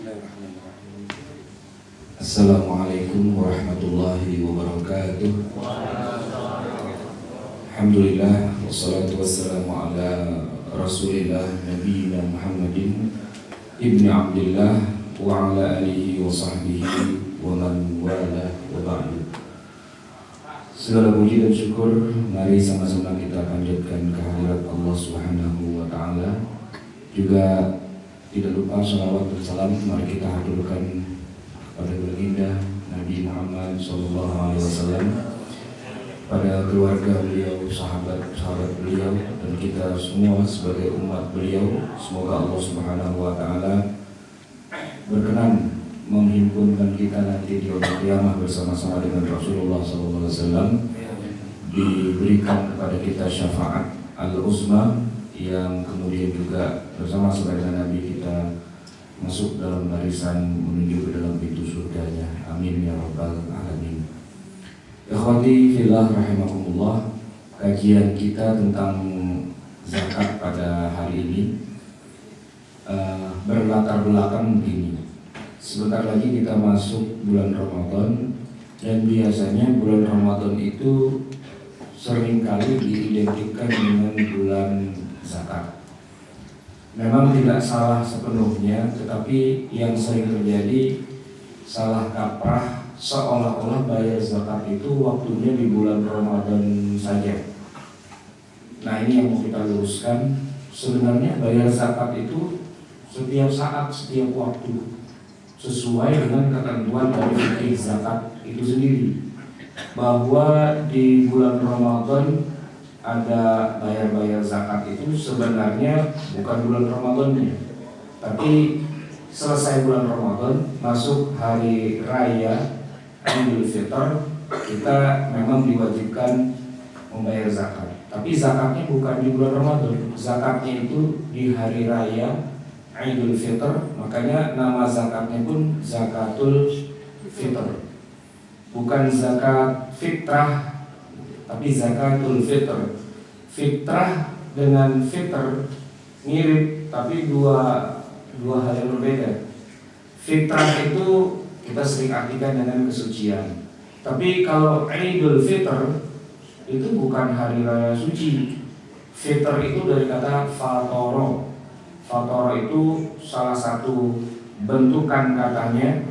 Bismillahirrahmanirrahim. Assalamualaikum warahmatullahi wabarakatuh. Alhamdulillah, wassalatu wassalamu ala Rasulillah Nabiyina Muhammadin ibni Abdillah wa ala alihi wa sahbihi wa man wala wa ba'du. Segala puji dan syukur mari sama-sama kita panjatkan kehadirat Allah Subhanahu wa taala. Juga tidak lupa salawat dan salam mari kita haturkan pada baginda Nabi Muhammad SAW, pada keluarga beliau, sahabat-sahabat beliau, dan kita semua sebagai umat beliau. Semoga Allah Subhanahu wa taala berkenan menghimpunkan kita nanti di yaumul qiyamah bersama-sama dengan Rasulullah SAW, diberikan kepada kita syafaat al-uzma yang kemudian juga bersama-sama dengan Nabi kita masuk dalam barisan menuju ke dalam pintu surganya. Amin ya rabbal alamin. Ikhwati fillah rahimakumullah, kajian kita tentang zakat pada hari ini berlatar belakang begini. Sebentar lagi kita masuk bulan Ramadan, dan biasanya bulan Ramadan itu seringkali diidentikan dengan bulan zakat. Memang tidak salah sepenuhnya, tetapi yang sering terjadi salah kaprah, seolah-olah bayar zakat itu waktunya di bulan Ramadan saja. Nah, ini yang mau kita luruskan. Sebenarnya bayar zakat itu setiap saat, setiap waktu, sesuai dengan ketentuan dari fikih zakat itu sendiri, bahwa di bulan Ramadan ada bayar zakat itu sebenarnya bukan bulan Ramadannya, tapi selesai bulan Ramadan masuk hari raya Idul Fitr, kita memang diwajibkan membayar zakat. Tapi zakatnya bukan di bulan Ramadan, zakatnya itu di hari raya Idul Fitr. Makanya nama zakatnya pun zakatul fitr, bukan zakat fitrah, tapi zakatul fitr. Fitrah dengan fitr mirip, tapi dua hal yang berbeda. Fitrah itu kita sering artikan dengan kesucian, tapi kalau Idul Fitr itu bukan hari raya suci. Fitr itu dari kata fatoro. Fatoro itu salah satu bentukan katanya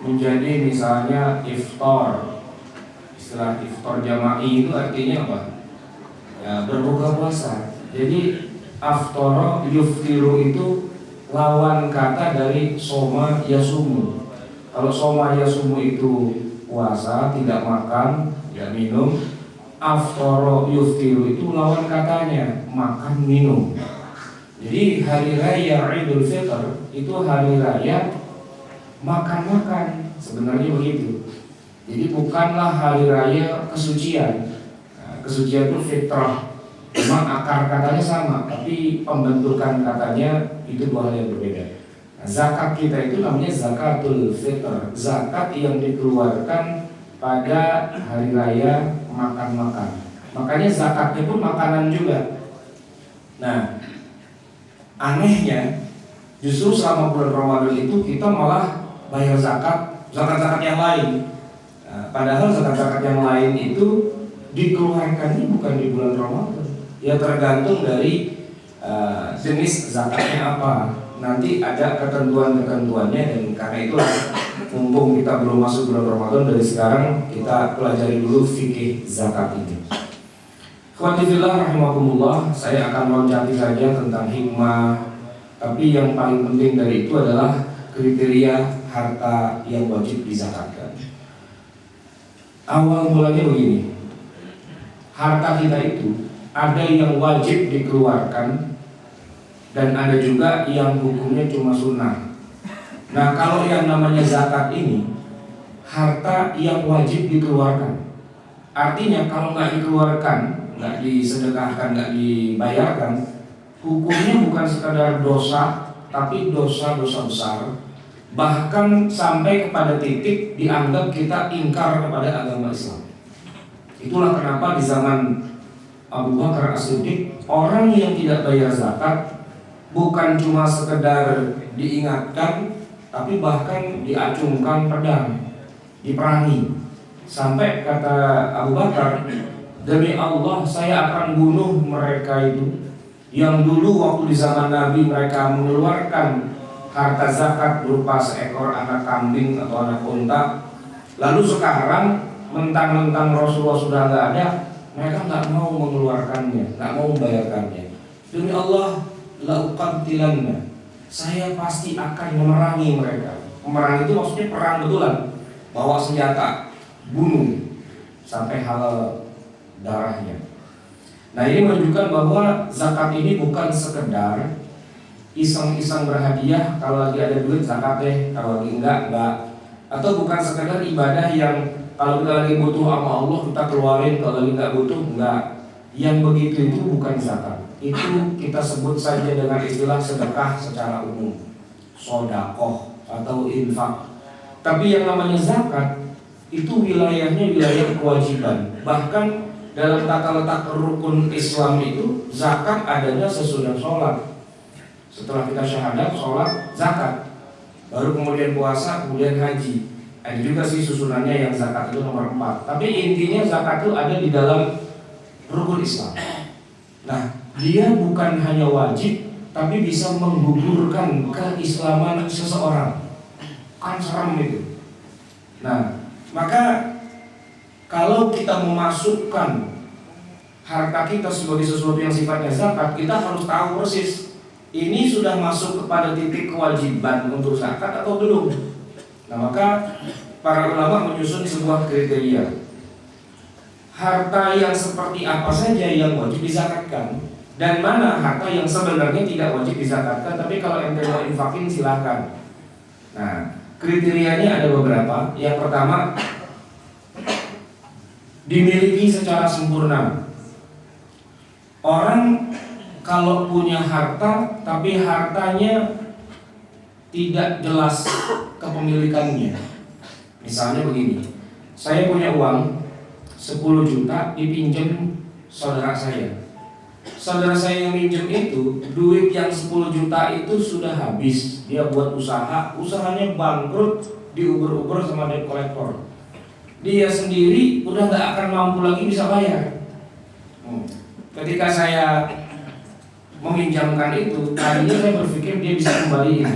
menjadi misalnya iftar. Istilah iftar jama'i itu artinya apa? Ya, berbuka puasa. Jadi aftara yuftiru itu lawan kata dari soma yasumu. Kalau soma yasumu itu puasa, tidak makan, tidak minum. Aftara yuftiru itu lawan katanya makan minum. Jadi hari raya Idul Fitr itu hari raya makan-makan, sebenarnya begitu. Jadi bukanlah hari raya kesucian. Kesucian itu fitrah, memang akar katanya sama, tapi pembentukan katanya itu dua hal yang berbeda. Nah, zakat kita itu namanya zakatul fitr, zakat yang dikeluarkan pada hari raya makan-makan. Makanya zakatnya pun makanan juga. Nah, anehnya justru selama bulan Ramadan itu kita malah bayar zakat yang lain. Nah, padahal zakat yang lain itu dikeluarkannya bukan di bulan Ramadan. Ya tergantung dari jenis zakatnya apa. Nanti ada ketentuan-ketentuannya, dan karena itulah mumpung kita belum masuk bulan Ramadan, dari sekarang kita pelajari dulu fikih zakat ini. Khawatirillah rahimakumullah, saya akan loncati saja tentang hikmah. Tapi yang paling penting dari itu adalah kriteria harta yang wajib dizakatkan. Awal mulanya begini. Harta kita itu ada yang wajib dikeluarkan dan ada juga yang hukumnya cuma sunnah. Nah, kalau yang namanya zakat ini harta yang wajib dikeluarkan. Artinya kalau nggak dikeluarkan, nggak disedekahkan, nggak dibayarkan, hukumnya bukan sekadar dosa, tapi dosa-dosa besar. Bahkan sampai kepada titik dianggap kita ingkar kepada agama Islam. Itulah kenapa di zaman Abu Bakar As-Siddiq, orang yang tidak bayar zakat bukan cuma sekedar diingatkan, tapi bahkan diacungkan pedang, diperangi. Sampai kata Abu Bakar, demi Allah saya akan bunuh mereka itu yang dulu waktu di zaman Nabi mereka mengeluarkan harta zakat berupa seekor anak kambing atau anak unta. Lalu sekarang mentang-mentang Rasulullah sudah nggak ada, mereka nggak mau mengeluarkannya, nggak mau membayarkannya. Demi Allah, lauqatilanna, saya pasti akan memerangi mereka. Memerangi itu maksudnya perang betulan, bawa senjata, bunuh sampai halal darahnya. Nah, ini menunjukkan bahwa zakat ini bukan sekedar iseng-iseng berhadiah, kalau lagi ada duit zakat deh, kalau lagi enggak. Atau bukan sekedar ibadah yang kalau kita lagi butuh sama Allah kita keluarin, kalau lagi enggak butuh enggak. Yang begitu itu bukan zakat. Itu kita sebut saja dengan istilah sedekah secara umum, sodakoh atau infak. Tapi yang namanya zakat itu wilayahnya wilayah kewajiban. Bahkan dalam tata letak rukun Islam itu zakat adanya sesudah sholat. Setelah kita syahadat, sholat, zakat, baru kemudian puasa, kemudian haji. Ada juga sih susunannya yang zakat itu nomor 4. Tapi intinya zakat itu ada di dalam rukun Islam. Nah, dia bukan hanya wajib, tapi bisa menggugurkan keislaman seseorang. Kan serem itu. Nah, maka kalau kita memasukkan harta kita sebagai sesuatu yang sifatnya zakat, kita harus tahu persis ini sudah masuk kepada titik kewajiban untuk zakat atau belum. Nah, maka para ulama menyusun sebuah kriteria. Harta yang seperti apa saja yang wajib dizakatkan, dan mana harta yang sebenarnya tidak wajib dizakatkan, tapi kalau ente mau infakin silahkan. Nah, kriterianya ada beberapa. Yang pertama, dimiliki secara sempurna. Orang kalau punya harta tapi hartanya tidak jelas kepemilikannya. Misalnya begini, saya punya uang 10 juta dipinjam saudara saya. Saudara saya yang minjem itu, duit yang 10 juta itu sudah habis. Dia buat usaha, usahanya bangkrut, diuber-uber sama debt collector. Dia sendiri udah gak akan mampu lagi bisa bayar. Ketika saya meminjamkan itu, tadinya saya berpikir dia bisa kembaliin.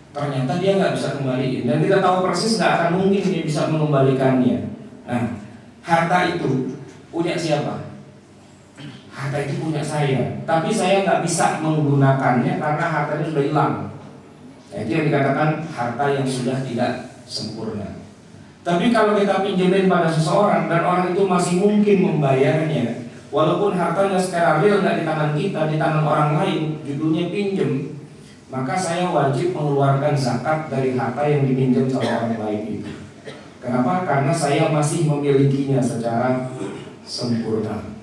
Ternyata dia nggak bisa kembaliin, dan kita tahu persis nggak akan mungkin dia bisa mengembalikannya. Nah, harta itu punya siapa? Harta itu punya saya, tapi saya nggak bisa menggunakannya karena hartanya sudah hilang. Nah, itu yang dikatakan harta yang sudah tidak sempurna. Tapi kalau kita pinjemin pada seseorang dan orang itu masih mungkin membayarnya, walaupun hartanya secara real nggak di tangan kita, di tangan orang lain, judulnya pinjem, maka saya wajib mengeluarkan zakat dari harta yang dipinjam sama orang lain itu. Kenapa? Karena saya masih memilikinya secara sempurna.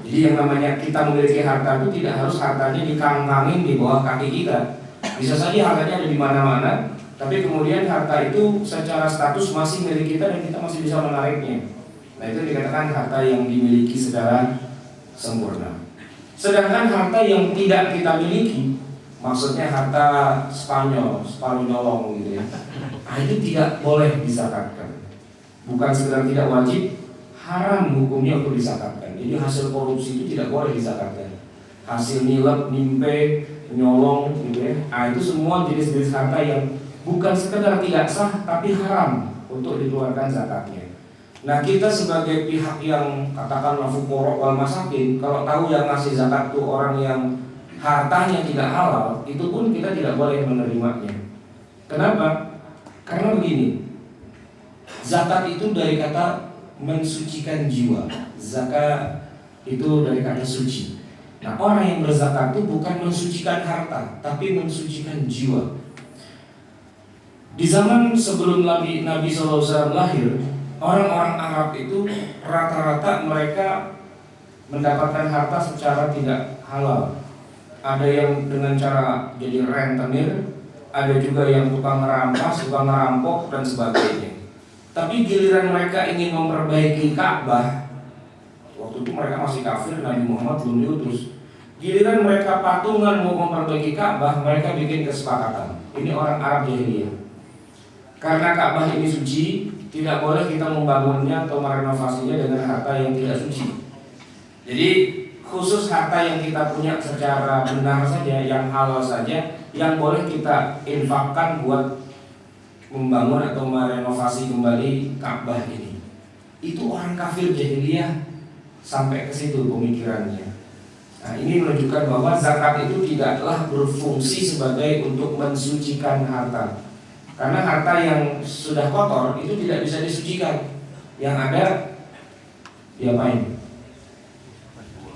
Jadi yang namanya kita memiliki harta itu tidak harus hartanya dikangkangin di bawah kaki kita. Bisa saja hartanya ada di mana-mana, tapi kemudian harta itu secara status masih milik kita dan kita masih bisa menariknya. Nah, itu dikatakan harta yang dimiliki secara sempurna. Sedangkan harta yang tidak kita miliki, maksudnya harta Spanyol, Spanyol nyolong gitu ya, nah, itu tidak boleh dizakatkan. Bukan sekedar tidak wajib, haram hukumnya untuk dizakatkan. Jadi hasil korupsi itu tidak boleh dizakatkan. Hasil nilep, nimpe, nyolong gitu ya, nah, itu semua jenis-jenis harta yang bukan sekedar tidak sah, tapi haram untuk dikeluarkan zakatnya. Nah, kita sebagai pihak yang katakanlah fuqara wal masakin, kalau tahu yang ngasih zakat itu orang yang hartanya tidak halal, itu pun kita tidak boleh menerimanya. Kenapa? Karena begini, zakat itu dari kata mensucikan jiwa. Zakat itu dari kata suci. Nah, orang yang berzakat itu bukan mensucikan harta, tapi mensucikan jiwa. Di zaman sebelum Nabi SAW lahir, orang-orang Arab itu rata-rata mereka mendapatkan harta secara tidak halal. Ada yang dengan cara jadi rentenir, ada juga yang tukang merampas, tukang merampok dan sebagainya. Tapi giliran mereka ingin memperbaiki Ka'bah, waktu itu mereka masih kafir, Nabi Muhammad belum diutus. Giliran mereka patungan mau memperbaiki Ka'bah, mereka bikin kesepakatan. Ini orang Arab jahiliyah. Karena Ka'bah ini suci, tidak boleh kita membangunnya atau merenovasinya dengan harta yang tidak suci. Jadi khusus harta yang kita punya secara benar saja, yang halal saja, yang boleh kita infakkan buat membangun atau merenovasi kembali Ka'bah ini. Itu orang kafir jahiliyah sampai ke situ pemikirannya. Nah, ini menunjukkan bahwa zakat itu tidaklah berfungsi sebagai untuk mensucikan harta. Karena harta yang sudah kotor itu tidak bisa disucikan. Yang ada diapain?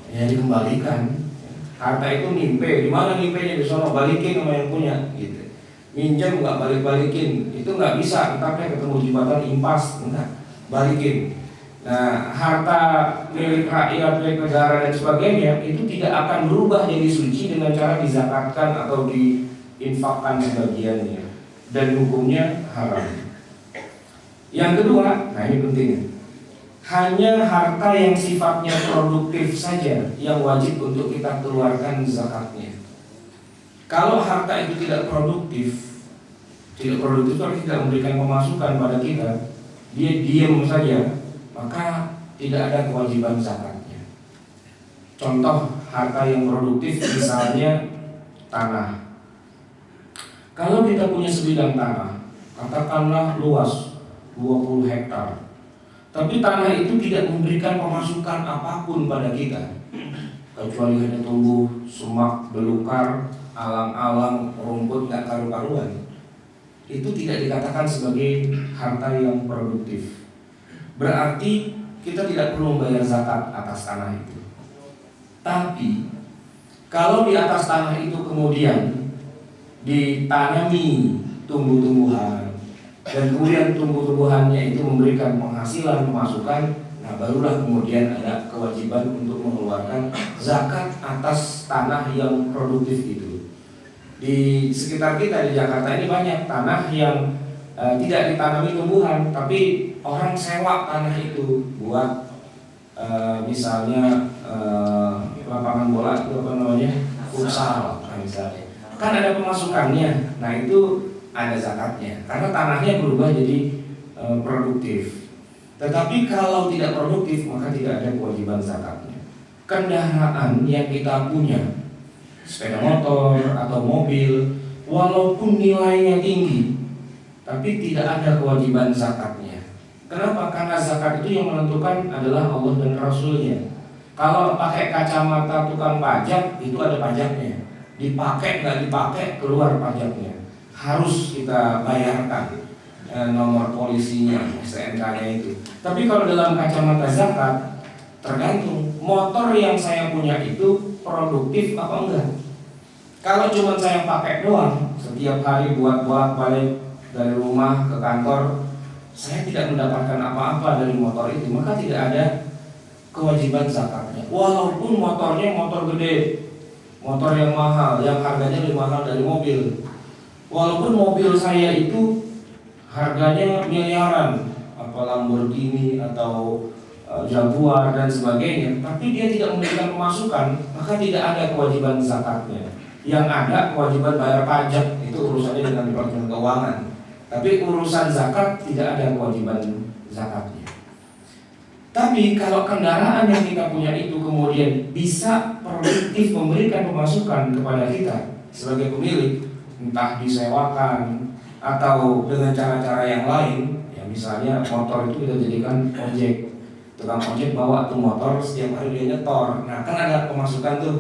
Ya dikembalikan. Harta itu nimpe, di mana nimpenya? Di sono, balikin sama yang punya gitu. Minjem nggak balik-balikin, itu nggak bisa. Entarnya ketemu jembatan impas, enggak, balikin. Nah, harta milik rakyat, milik negara dan sebagainya itu tidak akan berubah jadi suci dengan cara dizakatkan atau diinfakkan sebagiannya, dan hukumnya haram. Yang kedua, nah ini pentingnya, hanya harta yang sifatnya produktif saja yang wajib untuk kita keluarkan zakatnya. Kalau harta itu tidak produktif itu tidak memberikan pemasukan pada kita, dia diam saja, maka tidak ada kewajiban zakatnya. Contoh harta yang produktif misalnya tanah. Kalau kita punya sebidang tanah, katakanlah luas 20 hektar, tapi tanah itu tidak memberikan pemasukan apapun pada kita, kecuali hanya tumbuh semak belukar, alang-alang, rumput gak karu-karuan, itu tidak dikatakan sebagai harta yang produktif. Berarti kita tidak perlu membayar zakat atas tanah itu. Tapi kalau di atas tanah itu kemudian ditanami tumbuh-tumbuhan, dan kemudian tumbuh-tumbuhannya itu memberikan penghasilan, pemasukan, nah barulah kemudian ada kewajiban untuk mengeluarkan zakat atas tanah yang produktif itu. Di sekitar kita di Jakarta ini banyak tanah yang tidak ditanami tumbuhan, tapi orang sewa tanah itu buat misalnya lapangan bola itu apa namanya, futsal, nah, misalnya kan ada pemasukannya. Nah itu ada zakatnya karena tanahnya berubah jadi produktif. Tetapi kalau tidak produktif maka tidak ada kewajiban zakatnya. Kendaraan yang kita punya, sepeda motor atau mobil, walaupun nilainya tinggi tapi tidak ada kewajiban zakatnya. Kenapa? Karena zakat itu yang menentukan adalah Allah dan Rasulnya. Kalau pakai kacamata tukang pajak itu ada pajaknya, dipakai nggak dipakai keluar pajaknya, harus kita bayarkan nomor polisinya, STNK-nya itu. Tapi kalau dalam kacamata zakat tergantung motor yang saya punya itu produktif apa enggak. Kalau cuma saya pakai doang setiap hari buat bolak-balik dari rumah ke kantor, saya tidak mendapatkan apa-apa dari motor itu, maka tidak ada kewajiban zakatnya. Walaupun motornya motor gede, motor yang mahal, yang harganya lebih mahal dari mobil. Walaupun mobil saya itu harganya miliaran, apa Lamborghini atau Jaguar dan sebagainya, tapi dia tidak memberikan pemasukan, maka tidak ada kewajiban zakatnya. Yang ada kewajiban bayar pajak, itu urusannya dengan Departemen Keuangan. Tapi urusan zakat tidak ada kewajiban zakatnya. Tapi kalau kendaraan yang kita punya itu kemudian bisa produktif memberikan pemasukan kepada kita sebagai pemilik, entah disewakan atau dengan cara-cara yang lain, ya misalnya motor itu kita jadikan ojek, tukang ojek bawa tuh motor setiap hari dia nyetor, nah kan ada pemasukan tuh,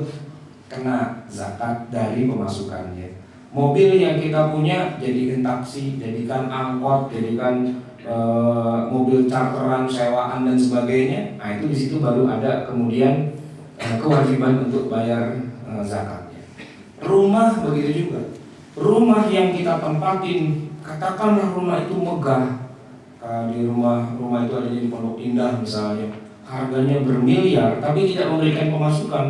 kena zakat dari pemasukannya. Mobil yang kita punya jadikan taksi, jadikan angkot, jadikan mobil charteran, sewaan dan sebagainya. Nah itu di situ baru ada kemudian kewajiban untuk bayar zakatnya. Rumah begitu juga. Rumah yang kita tempatin, katakanlah rumah itu megah, di rumah itu ada di Pondok Indah misalnya, harganya bermiliar, tapi tidak memberikan pemasukan.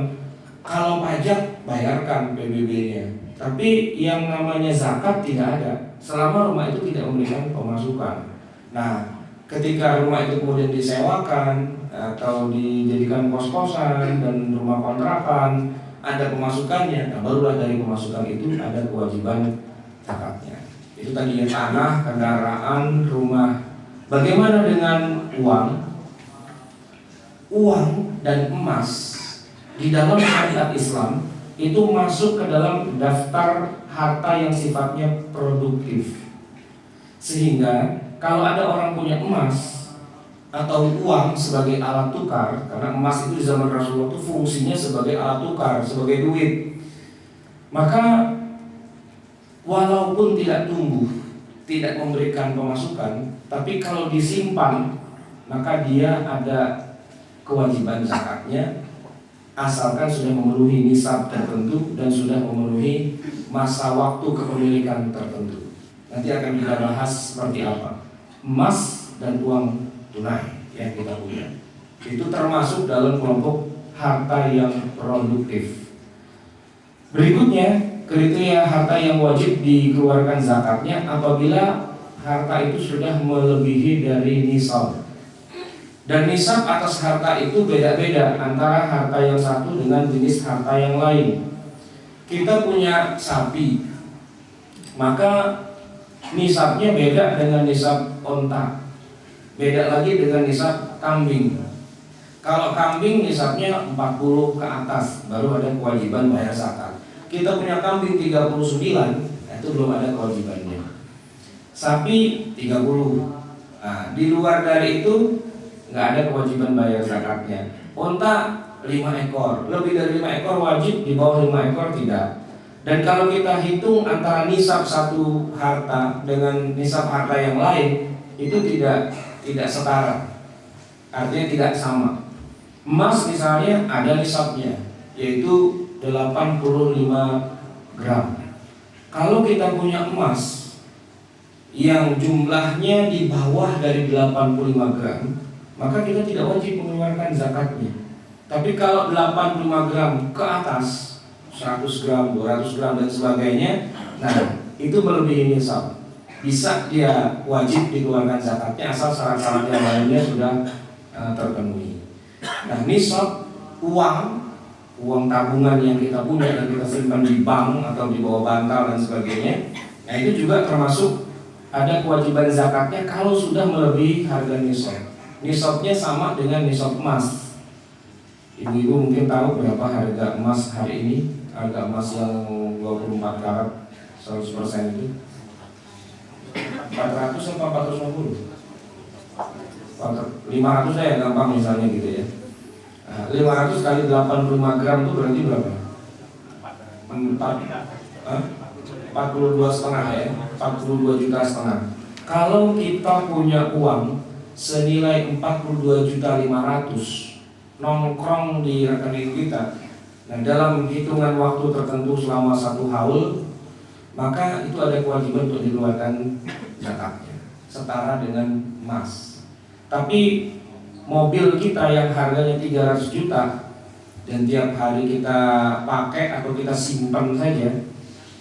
Kalau pajak bayarkan PBB-nya, tapi yang namanya zakat tidak ada selama rumah itu tidak memberikan pemasukan. Nah, ketika rumah itu kemudian disewakan atau dijadikan kos-kosan dan rumah kontrakan, ada pemasukannya, nah barulah dari pemasukan itu ada kewajiban zakatnya. Itu tadi yang tanah, kendaraan, rumah. Bagaimana dengan uang? Uang dan emas di dalam syariat Islam itu masuk ke dalam daftar harta yang sifatnya produktif. Sehingga kalau ada orang punya emas atau uang sebagai alat tukar, karena emas itu di zaman Rasulullah itu fungsinya sebagai alat tukar, sebagai duit, maka walaupun tidak tumbuh, tidak memberikan pemasukan, tapi kalau disimpan maka dia ada kewajiban zakatnya, asalkan sudah memenuhi nisab tertentu dan sudah memenuhi masa waktu kepemilikan tertentu. Nanti akan kita bahas seperti apa emas dan uang tunai yang kita punya. Itu termasuk dalam kelompok harta yang produktif. Berikutnya, kriteria harta yang wajib dikeluarkan zakatnya apabila harta itu sudah melebihi dari nisab. Dan nisab atas harta itu beda-beda antara harta yang satu dengan jenis harta yang lain. Kita punya sapi, maka nisabnya beda dengan nisab onta. Beda lagi dengan nisab kambing. Kalau kambing nisabnya 40 ke atas, baru ada kewajiban bayar zakat. Kita punya kambing 39, itu belum ada kewajibannya. Sapi 30. Nah, di luar dari itu nggak ada kewajiban bayar zakatnya. Unta 5 ekor, lebih dari 5 ekor wajib, di bawah 5 ekor tidak. Dan kalau kita hitung antara nisab satu harta dengan nisab harta yang lain, itu tidak setara, artinya tidak sama. Emas misalnya ada nisabnya, yaitu 85 gram. Kalau kita punya emas yang jumlahnya di bawah dari 85 gram, maka kita tidak wajib mengeluarkan zakatnya. Tapi kalau 85 gram ke atas, 100 gram, 200 gram dan sebagainya, nah itu melebihi nisab, bisa dia wajib dikeluarkan zakatnya asal syarat-syarat yang lainnya sudah terpenuhi. Nah, nisab uang tabungan yang kita punya dan kita simpan di bank atau di bawah bantal dan sebagainya, nah itu juga termasuk ada kewajiban zakatnya kalau sudah melebihi harga nisab. Nisabnya sama dengan nisab emas. Ibu-ibu mungkin tahu berapa harga emas hari ini? Harga emas yang 24 karat 100% itu 400 atau 450? 500 ya gampang misalnya gitu ya. Nah, 500 kali 85 gram itu berarti berapa? 42 setengah ya, 42 juta setengah. Kalau kita punya uang senilai 42.500.000 nongkrong di rekening kita, nah dalam hitungan waktu tertentu selama 1 haul, maka itu ada kewajiban untuk dikeluarkan zakatnya setara dengan emas. Tapi mobil kita yang harganya 300 juta dan tiap hari kita pakai atau kita simpan saja,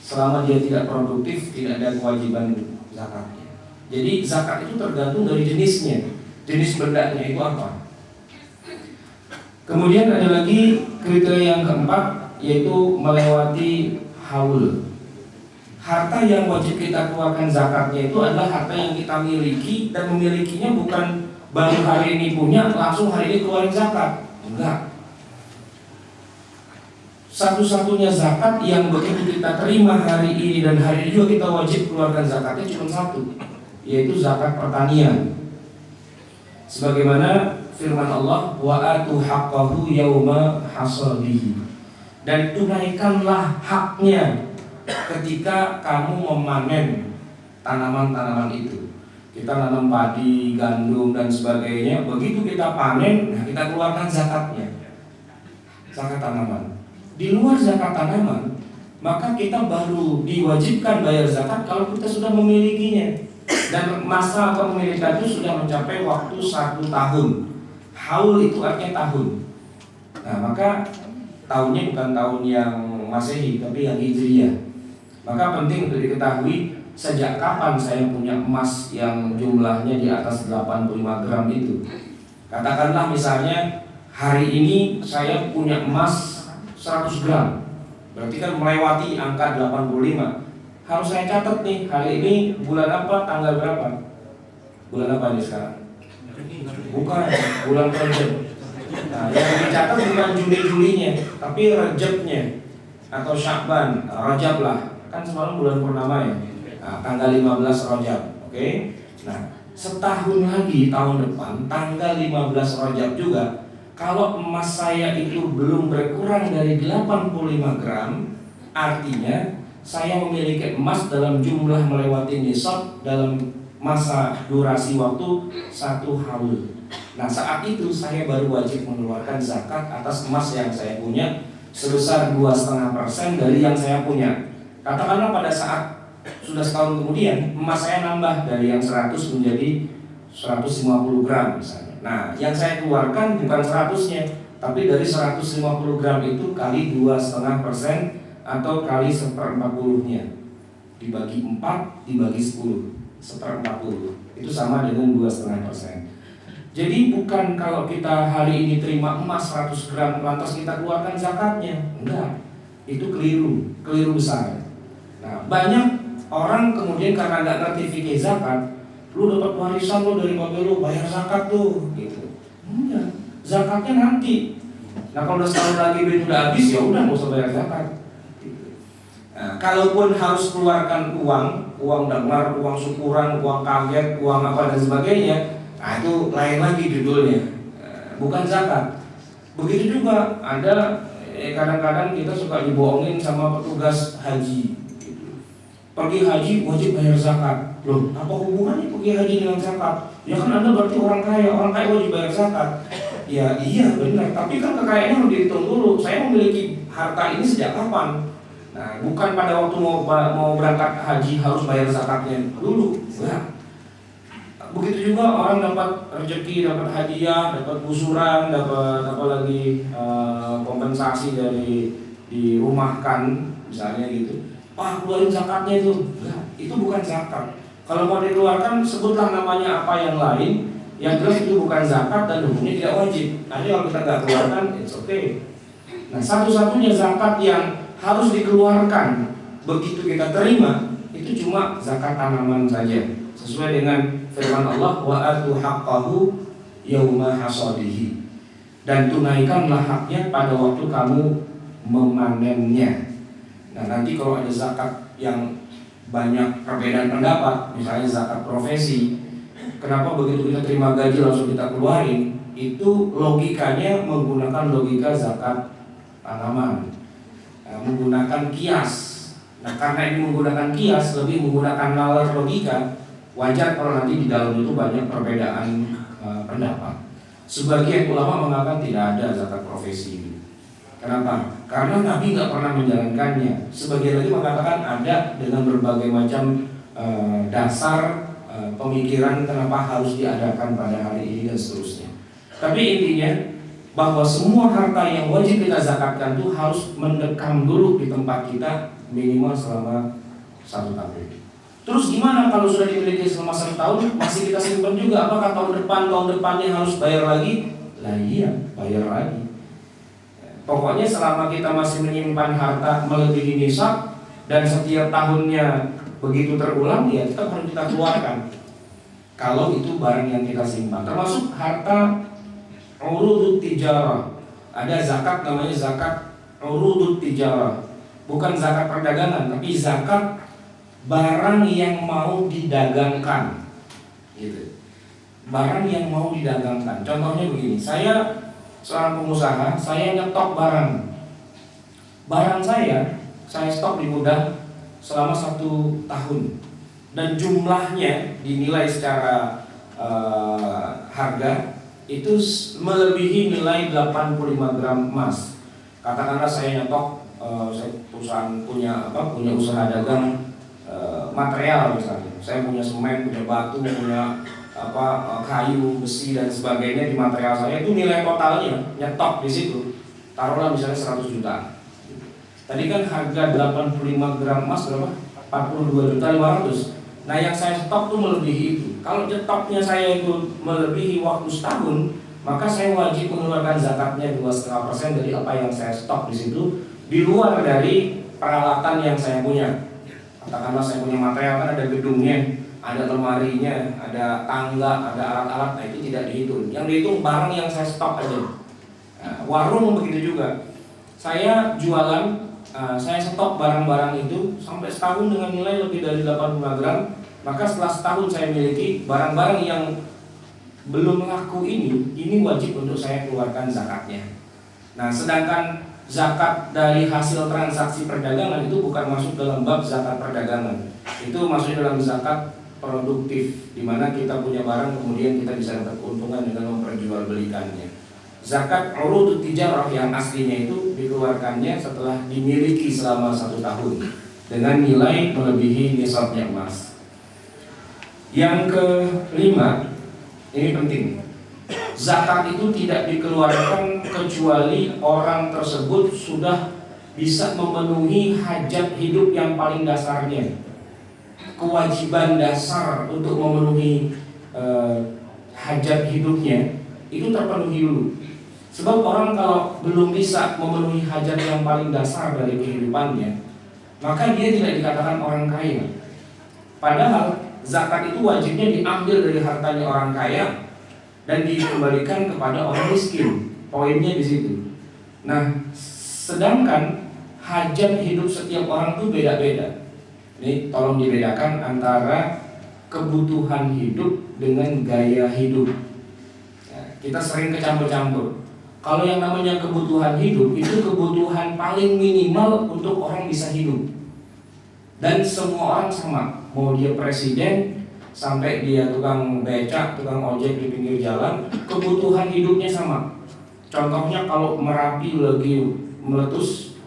selama dia tidak produktif tidak ada kewajiban zakatnya. Jadi zakat itu tergantung dari jenisnya, jenis bendanya itu apa. Kemudian ada lagi kriteria yang keempat, yaitu melewati haul. Harta yang wajib kita keluarkan zakatnya itu adalah harta yang kita miliki, dan memilikinya bukan baru hari ini punya langsung hari ini keluarin zakat, enggak. Satu-satunya zakat yang begitu kita terima hari ini dan hari ini juga kita wajib keluarkan zakatnya cuma satu, yaitu zakat pertanian. Sebagaimana firman Allah, wa atu haqqahu yauma hasadihi, dan tunaikanlah haknya ketika kamu memanen tanaman-tanaman itu. Kita nanam padi, gandum dan sebagainya, begitu kita panen, nah kita keluarkan zakatnya, zakat tanaman. Di luar zakat tanaman, maka kita baru diwajibkan bayar zakat kalau kita sudah memilikinya dan masa kepemilikan itu sudah mencapai waktu 1 tahun. Haul itu artinya tahun. Nah, maka tahunnya bukan tahun yang Masehi tapi yang Hijriyah. Maka penting untuk diketahui sejak kapan saya punya emas yang jumlahnya di atas 85 gram itu. Katakanlah misalnya hari ini saya punya emas 100 gram. Berarti kan melewati angka 85. Harus saya catat nih, hari ini bulan apa, tanggal berapa? Bulan apa nih sekarang? Bukan, bulan Rajab. Nah, yang dicatat bukan Juli-Julinya, tapi Rajabnya atau Sya'ban, Rajab lah. Kan semalam bulan purnama ya. Nah, tanggal 15 Rajab. Oke. Nah, setahun lagi tahun depan tanggal 15 Rajab juga, kalau emas saya itu belum berkurang dari 85 gram, artinya saya memiliki emas dalam jumlah melewati nisab dalam masa durasi waktu 1 haul. Nah, saat itu saya baru wajib mengeluarkan zakat atas emas yang saya punya sebesar 2,5% dari yang saya punya. Katakanlah pada saat sudah setahun kemudian emas saya nambah dari yang 100 menjadi 150 gram misalnya. Nah, yang saya keluarkan bukan 100-nya, tapi dari 150 gram itu kali 2,5% atau kali 1/40-nya dibagi 4 dibagi 10, 1/40 itu sama dengan 2,5%. Jadi bukan kalau kita hari ini terima emas 100 gram lantas kita keluarkan zakatnya, enggak. Itu keliru besar. Nah, banyak orang kemudian karena nggak ngerti fikih zakat, lu dapat warisan lu dari bapak lu, bayar zakat tuh, gitu. Enggak, zakatnya nanti. Nah, kalau udah setahun lagi duit udah habis, ya udah nggak usah bayar zakat. Nah, kalaupun harus keluarkan uang dengar, uang syukuran, uang kaget, uang apa dan sebagainya, nah itu lain lagi judulnya, bukan zakat. Begitu juga ada kadang-kadang kita suka dibohongin sama petugas haji. Pergi haji wajib bayar zakat. Loh, apa hubungannya pergi haji dengan zakat? Ya kan Anda berarti orang kaya wajib bayar zakat. Ya iya benar, tapi kan kekayaannya harus dihitung dulu. Saya memiliki harta ini sejak kapan? Nah, bukan pada waktu mau berangkat haji harus bayar zakatnya dulu. Nah, begitu juga orang dapat rezeki, dapat hadiah, dapat busuran, dapat apa lagi kompensasi dari dirumahkan misalnya gitu. Wah, keluarin zakatnya itu. Nah, itu bukan zakat. Kalau mau dikeluarkan sebutlah namanya apa yang lain. Yang jelas itu bukan zakat dan hukumnya tidak wajib. Nanti kalau kita nggak keluarkan, it's okay. Nah, satu-satunya zakat yang harus dikeluarkan begitu kita terima itu cuma zakat tanaman saja, sesuai dengan firman Allah, wa atu haqqahu yauma hasadihi, dan tunaikanlah haknya pada waktu kamu memanennya. Nah, nanti kalau ada zakat yang banyak perbedaan pendapat, misalnya zakat profesi, kenapa begitu kita terima gaji langsung kita keluarin? Itu logikanya menggunakan logika zakat tanaman, menggunakan kias. Nah, karena ini menggunakan kias, lebih menggunakan nalar logika, wajar kalau nanti di dalam itu banyak perbedaan pendapat. Sebagian ulama mengatakan tidak ada zakat profesi ini. Kenapa? Karena Nabi nggak pernah menjalankannya. Sebagian lagi mengatakan ada dengan berbagai macam dasar pemikiran kenapa harus diadakan pada hari ini dan seterusnya. Tapi intinya bahwa semua harta yang wajib kita zakatkan itu harus mendekam dulu di tempat kita minimal selama 1 tahun. Terus gimana kalau sudah dimiliki selama 1 tahun masih kita simpan juga? Apakah tahun depannya harus bayar lagi? Lah iya, bayar lagi. Pokoknya selama kita masih menyimpan harta melebihi nisab dan setiap tahunnya begitu terulang, ya tetap harus kita keluarkan. Kalau itu barang yang kita simpan, termasuk harta urudut tijarah. Ada zakat namanya zakat urudut tijarah. Bukan zakat perdagangan, tapi zakat barang yang mau didagangkan. Gitu. Barang yang mau didagangkan. Contohnya begini, saya seorang pengusaha, saya nyetok barang. Barang saya stok di gudang selama 1 tahun. Dan jumlahnya dinilai secara harga itu melebihi nilai 85 gram emas. Katakanlah saya nyetok, saya perusahaan punya usaha dagang material misalnya. Saya punya semen, punya batu, punya kayu, besi dan sebagainya di material saya, itu nilai totalnya nyetok di situ. Taruhlah misalnya 100 juta. Tadi kan harga 85 gram emas berapa? 42.500.000. Nah, yang saya stok tuh melebihi itu. Kalau nyetoknya saya itu melebihi waktu setahun, maka saya wajib mengeluarkan zakatnya 2,5% dari apa yang saya stok di situ, di luar dari peralatan yang saya punya. Katakanlah saya punya material, kan ada gedungnya, ada lemarinya, ada tangga, ada alat-alat, nah itu tidak dihitung. Yang dihitung barang yang saya stok aja. Nah, warung begitu juga. Saya jualan, saya stok barang-barang itu sampai setahun dengan nilai lebih dari 85 gram. Maka setelah setahun saya miliki barang-barang yang belum laku ini wajib untuk saya keluarkan zakatnya. Nah, sedangkan zakat dari hasil transaksi perdagangan itu bukan masuk dalam bab zakat perdagangan. Itu masuk dalam zakat produktif, di mana kita punya barang kemudian kita bisa dapat keuntungan dengan memperjualbelikannya. Zakat urudut tijarah yang aslinya itu dikeluarkannya setelah dimiliki selama 1 tahun dengan nilai melebihi nisabnya emas. Yang kelima, ini penting. Zakat itu tidak dikeluarkan kecuali orang tersebut sudah bisa memenuhi hajat hidup yang paling dasarnya. Kewajiban dasar untuk memenuhi hajat hidupnya itu terpenuhi dulu. Sebab orang kalau belum bisa memenuhi hajat yang paling dasar dari kehidupannya, maka dia tidak dikatakan orang kaya. Padahal zakat itu wajibnya diambil dari hartanya orang kaya dan dikembalikan kepada orang miskin. Poinnya di situ. Nah, sedangkan hajat hidup setiap orang itu beda-beda. Ini tolong dibedakan antara kebutuhan hidup dengan gaya hidup. Nah, kita sering kecampur-campur. Kalau yang namanya kebutuhan hidup itu kebutuhan paling minimal untuk orang bisa hidup. Dan semua orang sama, mau dia presiden sampai dia tukang becak, tukang ojek di pinggir jalan, kebutuhan hidupnya sama. Contohnya kalau Merapi lagi meletus,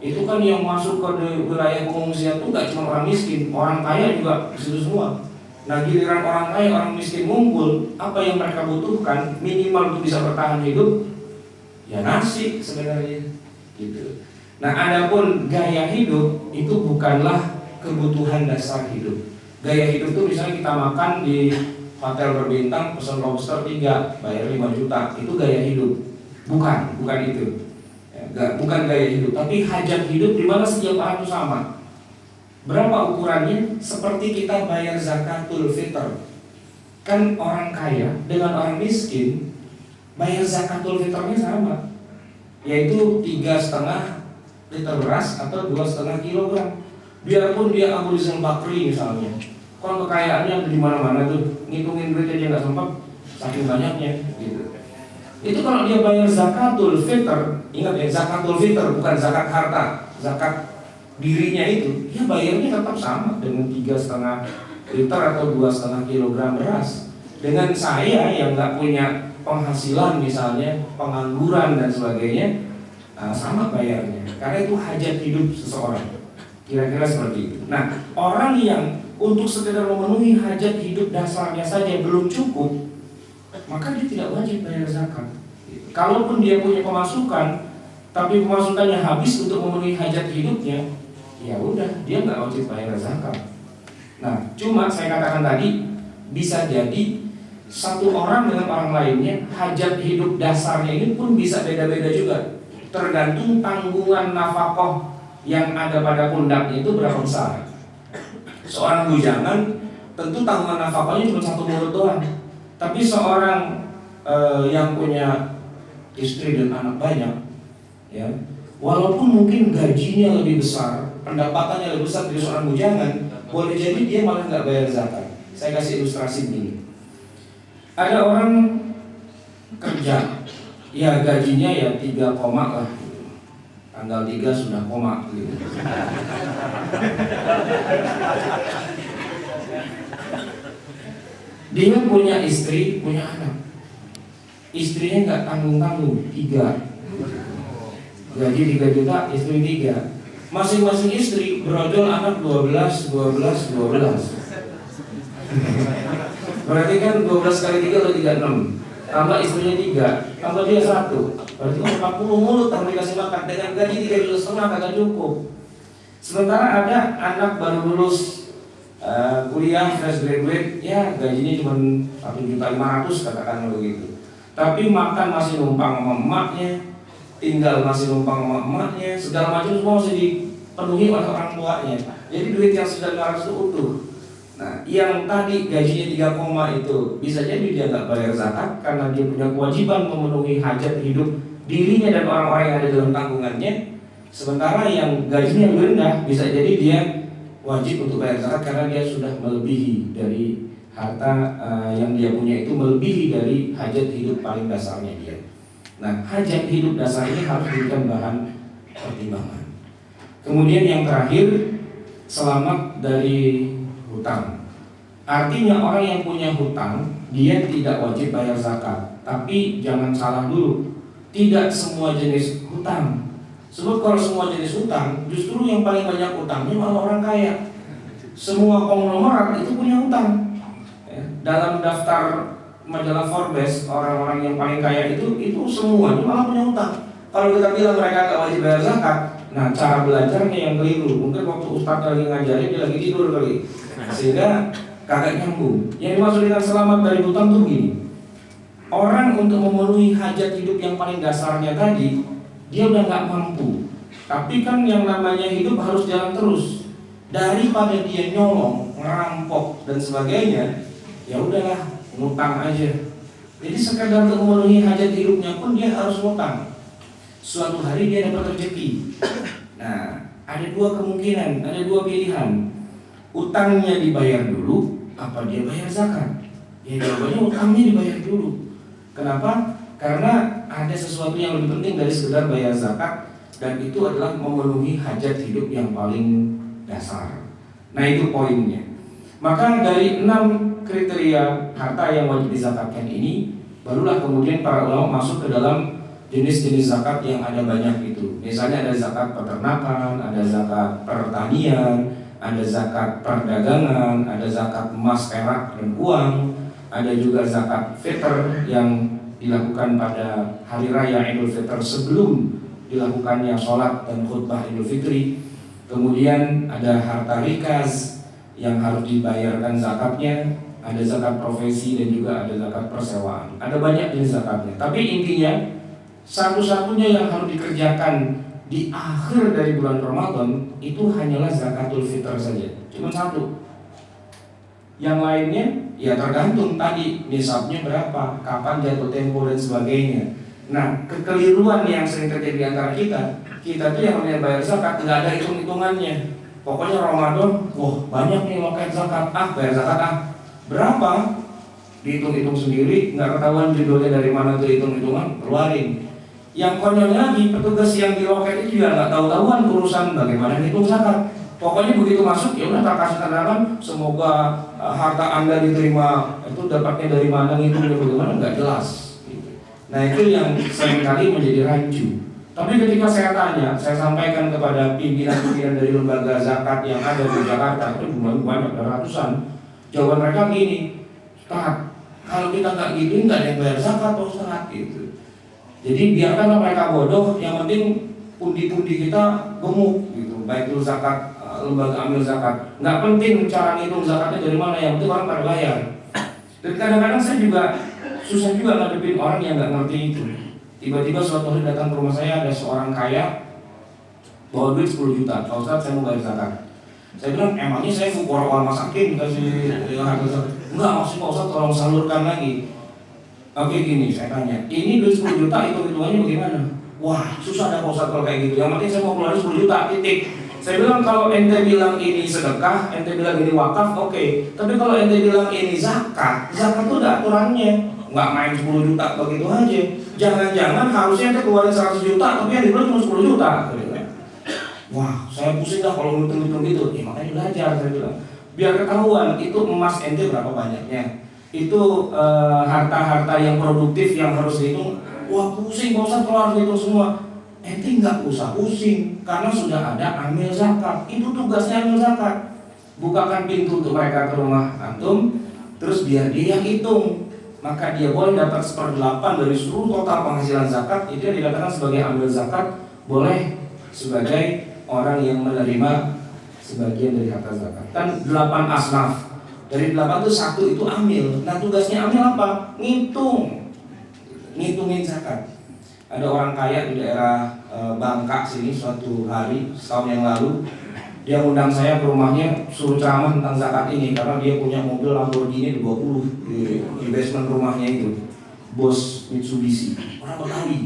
itu kan yang masuk ke wilayah pengungsian itu nggak cuma orang miskin, orang kaya juga di situ semua. Nah, giliran orang kaya, orang miskin ngumpul, apa yang mereka butuhkan minimal untuk bisa bertahan hidup, ya nasi sebenarnya, gitu. Nah, adapun gaya hidup itu bukanlah kebutuhan dasar hidup. Gaya hidup itu misalnya kita makan di hotel berbintang, pesan lobster 3, bayar 5 juta, itu gaya hidup. Bukan itu. Bukan gaya hidup, tapi hajat hidup di mana setiap orang itu sama. Berapa ukurannya? Seperti kita bayar zakatul fitr. Kan orang kaya dengan orang miskin bayar zakatul fitrnya sama, yaitu 3,5 liter beras atau 2,5 kilogram. Biarpun dia Abu Rizal Bakri misalnya, kan kekayaannya di mana-mana tuh, ngitungin duit aja nggak sempat, saking banyaknya, gitu. Itu kalau dia bayar zakatul fitr, ingat ya, zakatul fitr bukan zakat harta, zakat dirinya itu, dia bayarnya tetap sama dengan 3,5 liter atau 2,5 kilogram beras. Dengan saya yang nggak punya penghasilan misalnya, pengangguran dan sebagainya, sama bayarnya, karena itu hajat hidup seseorang. Kira-kira seperti itu. Nah, orang yang untuk sekedar memenuhi hajat hidup dasarnya saja belum cukup, maka dia tidak wajib bayar zakat. Kalaupun dia punya pemasukan, tapi pemasukannya habis untuk memenuhi hajat hidupnya, ya udah, dia nggak wajib bayar zakat. Nah, cuma saya katakan tadi, bisa jadi satu orang dengan orang lainnya hajat hidup dasarnya ini pun bisa beda-beda juga. Tergantung tanggungan nafkah yang ada pada pundaknya itu berapa besar. Seorang bujangan tentu tanggungan nafkahnya cuma 1 mulut doang. Tapi seorang yang punya istri dan anak banyak, ya, walaupun mungkin gajinya lebih besar, pendapatannya lebih besar dari seorang bujangan, boleh jadi dia malah nggak bayar zakat. Saya kasih ilustrasi begini. Ada orang kerja, ya gajinya ya 3 koma lah, tanggal 3 sudah koma gitu. Dia punya istri, punya anak. Istrinya nggak tanggung-tanggung, 3. Gaji 3 juta, istri 3. Masing-masing istri berojol anak 12. Berarti kan 12 kali 3 atau 36. Tambah istrinya 3, tambah dia 1. Berarti 40 mulut yang dikasih makan. Dengan gaji 3,5 juta kagak cukup. Sementara ada anak baru lulus kuliah, fresh graduate, ya gajinya cuma 1,5 juta katakan begitu. tapi makan masih numpang sama emaknya, tinggal masih numpang sama emaknya, segala macam semua masih dipenuhi oleh orang tuanya. Jadi duit yang sudah 500 itu utuh. Nah, yang tadi gajinya 3 koma itu bisa jadi dia nggak bayar zakat karena dia punya kewajiban memenuhi hajat hidup dirinya dan orang-orang yang ada dalam tanggungannya. Sementara yang gajinya lebih rendah bisa jadi dia wajib untuk bayar zakat karena dia sudah melebihi dari harta yang dia punya, itu melebihi dari hajat hidup paling dasarnya dia. Nah, hajat hidup dasar ini harus dijadikan bahan pertimbangan. Kemudian yang terakhir, selamat dari hutang. Artinya orang yang punya hutang dia tidak wajib bayar zakat. Tapi jangan salah dulu, tidak semua jenis hutang. Sebab kalau semua jenis hutang, justru yang paling banyak hutangnya malah orang kaya. Semua konglomerat itu punya hutang. Dalam daftar majalah Forbes, orang-orang yang paling kaya itu semuanya malah punya hutang. Kalau kita bilang mereka nggak wajib bayar zakat, nah cara belajarnya yang keliru. Mungkin waktu ustadz lagi ngajarin dia lagi tidur kali, sehingga kagak nyambung. Yang dimaksud dengan selamat dari hutang tuh gini, orang untuk memenuhi hajat hidup yang paling dasarnya tadi, dia udah nggak mampu. Tapi kan yang namanya hidup harus jalan terus. Daripada dia nyolong, ngerampok dan sebagainya, ya udahlah, ngutang aja. Jadi sekedar untuk memenuhi hajat hidupnya pun dia harus ngutang. Suatu hari dia dapat rezeki. Nah, ada dua kemungkinan, ada dua pilihan. Utangnya dibayar dulu, apa dia bayar zakat? Ya jawabannya utangnya dibayar dulu. Kenapa? Karena ada sesuatu yang lebih penting dari sekedar bayar zakat, dan itu adalah memenuhi hajat hidup yang paling dasar. Nah, itu poinnya. Maka dari 6 kriteria harta yang wajib dizakatkan ini, barulah kemudian para ulama masuk ke dalam jenis-jenis zakat yang ada banyak itu. Misalnya ada zakat peternakan, ada zakat pertanian, ada zakat perdagangan, ada zakat emas, perak, dan uang, ada juga zakat fitr yang dilakukan pada hari raya Idul Fitr sebelum dilakukannya sholat dan khutbah Idul Fitri. Kemudian ada harta rikaz yang harus dibayarkan zakatnya, ada zakat profesi dan juga ada zakat persewaan. Ada banyak jenis zakatnya. Tapi intinya satu-satunya yang harus dikerjakan di akhir dari bulan Ramadan itu hanyalah zakatul fitr saja. Cuma satu. Yang lainnya ya tergantung tadi nisabnya berapa, kapan jatuh tempo dan sebagainya. Nah, kekeliruan yang sering terjadi di antara kita tuh yang namanya bayar zakat nggak ada hitung-hitungannya. Pokoknya Ramadan, wah banyak nih loket zakat, bayar zakat berapa? Dihitung-hitung sendiri, nggak ketahuan judulnya dari mana tuh hitung-hitungan, keluarin. Yang konyolnya lagi, petugas yang di loket itu juga nggak tahu-tahuan urusan bagaimana hitung zakat. Pokoknya begitu masuk, ya udah tak kasih tandakan, semoga harta Anda diterima, itu dapatnya dari mana, ngitungnya bagaimana, nggak jelas. Nah, itu yang seringkali menjadi rancu. Tapi ketika saya tanya, saya sampaikan kepada pimpinan-pimpinan dari lembaga zakat yang ada di Jakarta, itu banyak, ada ratusan. Jawaban mereka gini, Ustaz, kalau kita nggak gitu, nggak ada yang bayar zakat, Pak Ustaz, gitu. Jadi biarkanlah mereka bodoh, yang penting pundi-pundi kita gemuk, gitu. Baik itu zakat, lembaga amil zakat, nggak penting cara ngitung zakatnya dari mana, yang penting orang pada bayar. Dan kadang-kadang saya juga susah juga ngadepin orang yang nggak ngerti itu. Tiba-tiba suatu hari datang ke rumah saya ada seorang kaya bawa duit 10 juta, Pak Ustaz saya mau bayar zakat. Saya bilang emangnya saya fukara wal masakin dikasih harga zakat? Enggak, maksud Pak Ustaz tolong salurkan lagi. Oke gini, saya tanya, ini duit 10 juta hitung-hitungannya bagaimana? Wah susah dah Pak Ustaz kalau kayak gitu, yang penting saya mau keluarin 10 juta, titik. Saya bilang kalau ente bilang ini sedekah, ente bilang ini wakaf, oke. Tapi kalau ente bilang ini zakat, zakat itu ada aturannya. Nggak main 10 juta begitu aja. Jangan-jangan harusnya ente keluarin 100 juta, tapi yang dibilang cuma 10 juta. Wah, saya pusing dah kalau ngitung-ngitung gitu. Ya makanya belajar, saya bilang. Biar ketahuan itu emas ente berapa banyaknya. Itu harta-harta yang produktif yang harus dihitung. Wah pusing, Pak Ustaz kalau harus dihitung semua. Ente nggak usah pusing, karena sudah ada amil zakat. Itu tugasnya amil zakat. Bukakan pintu untuk mereka ke rumah antum, terus biar dia yang hitung. Maka dia boleh dapat 1/8 dari seluruh total penghasilan zakat. Itu yang dikatakan sebagai amil zakat. Boleh sebagai orang yang menerima sebagian dari harta zakat. Kan 8 asnaf. Dari 8 itu 1 itu amil. Nah tugasnya amil apa? Ngitung. ngitungin zakat. Ada orang kaya di daerah Bangka sini suatu hari setahun yang lalu, dia undang saya ke rumahnya suruh ceramah tentang zakat ini karena dia punya mobil Lamborghini 20 di basement rumahnya itu, bos Mitsubishi, orang Betawi.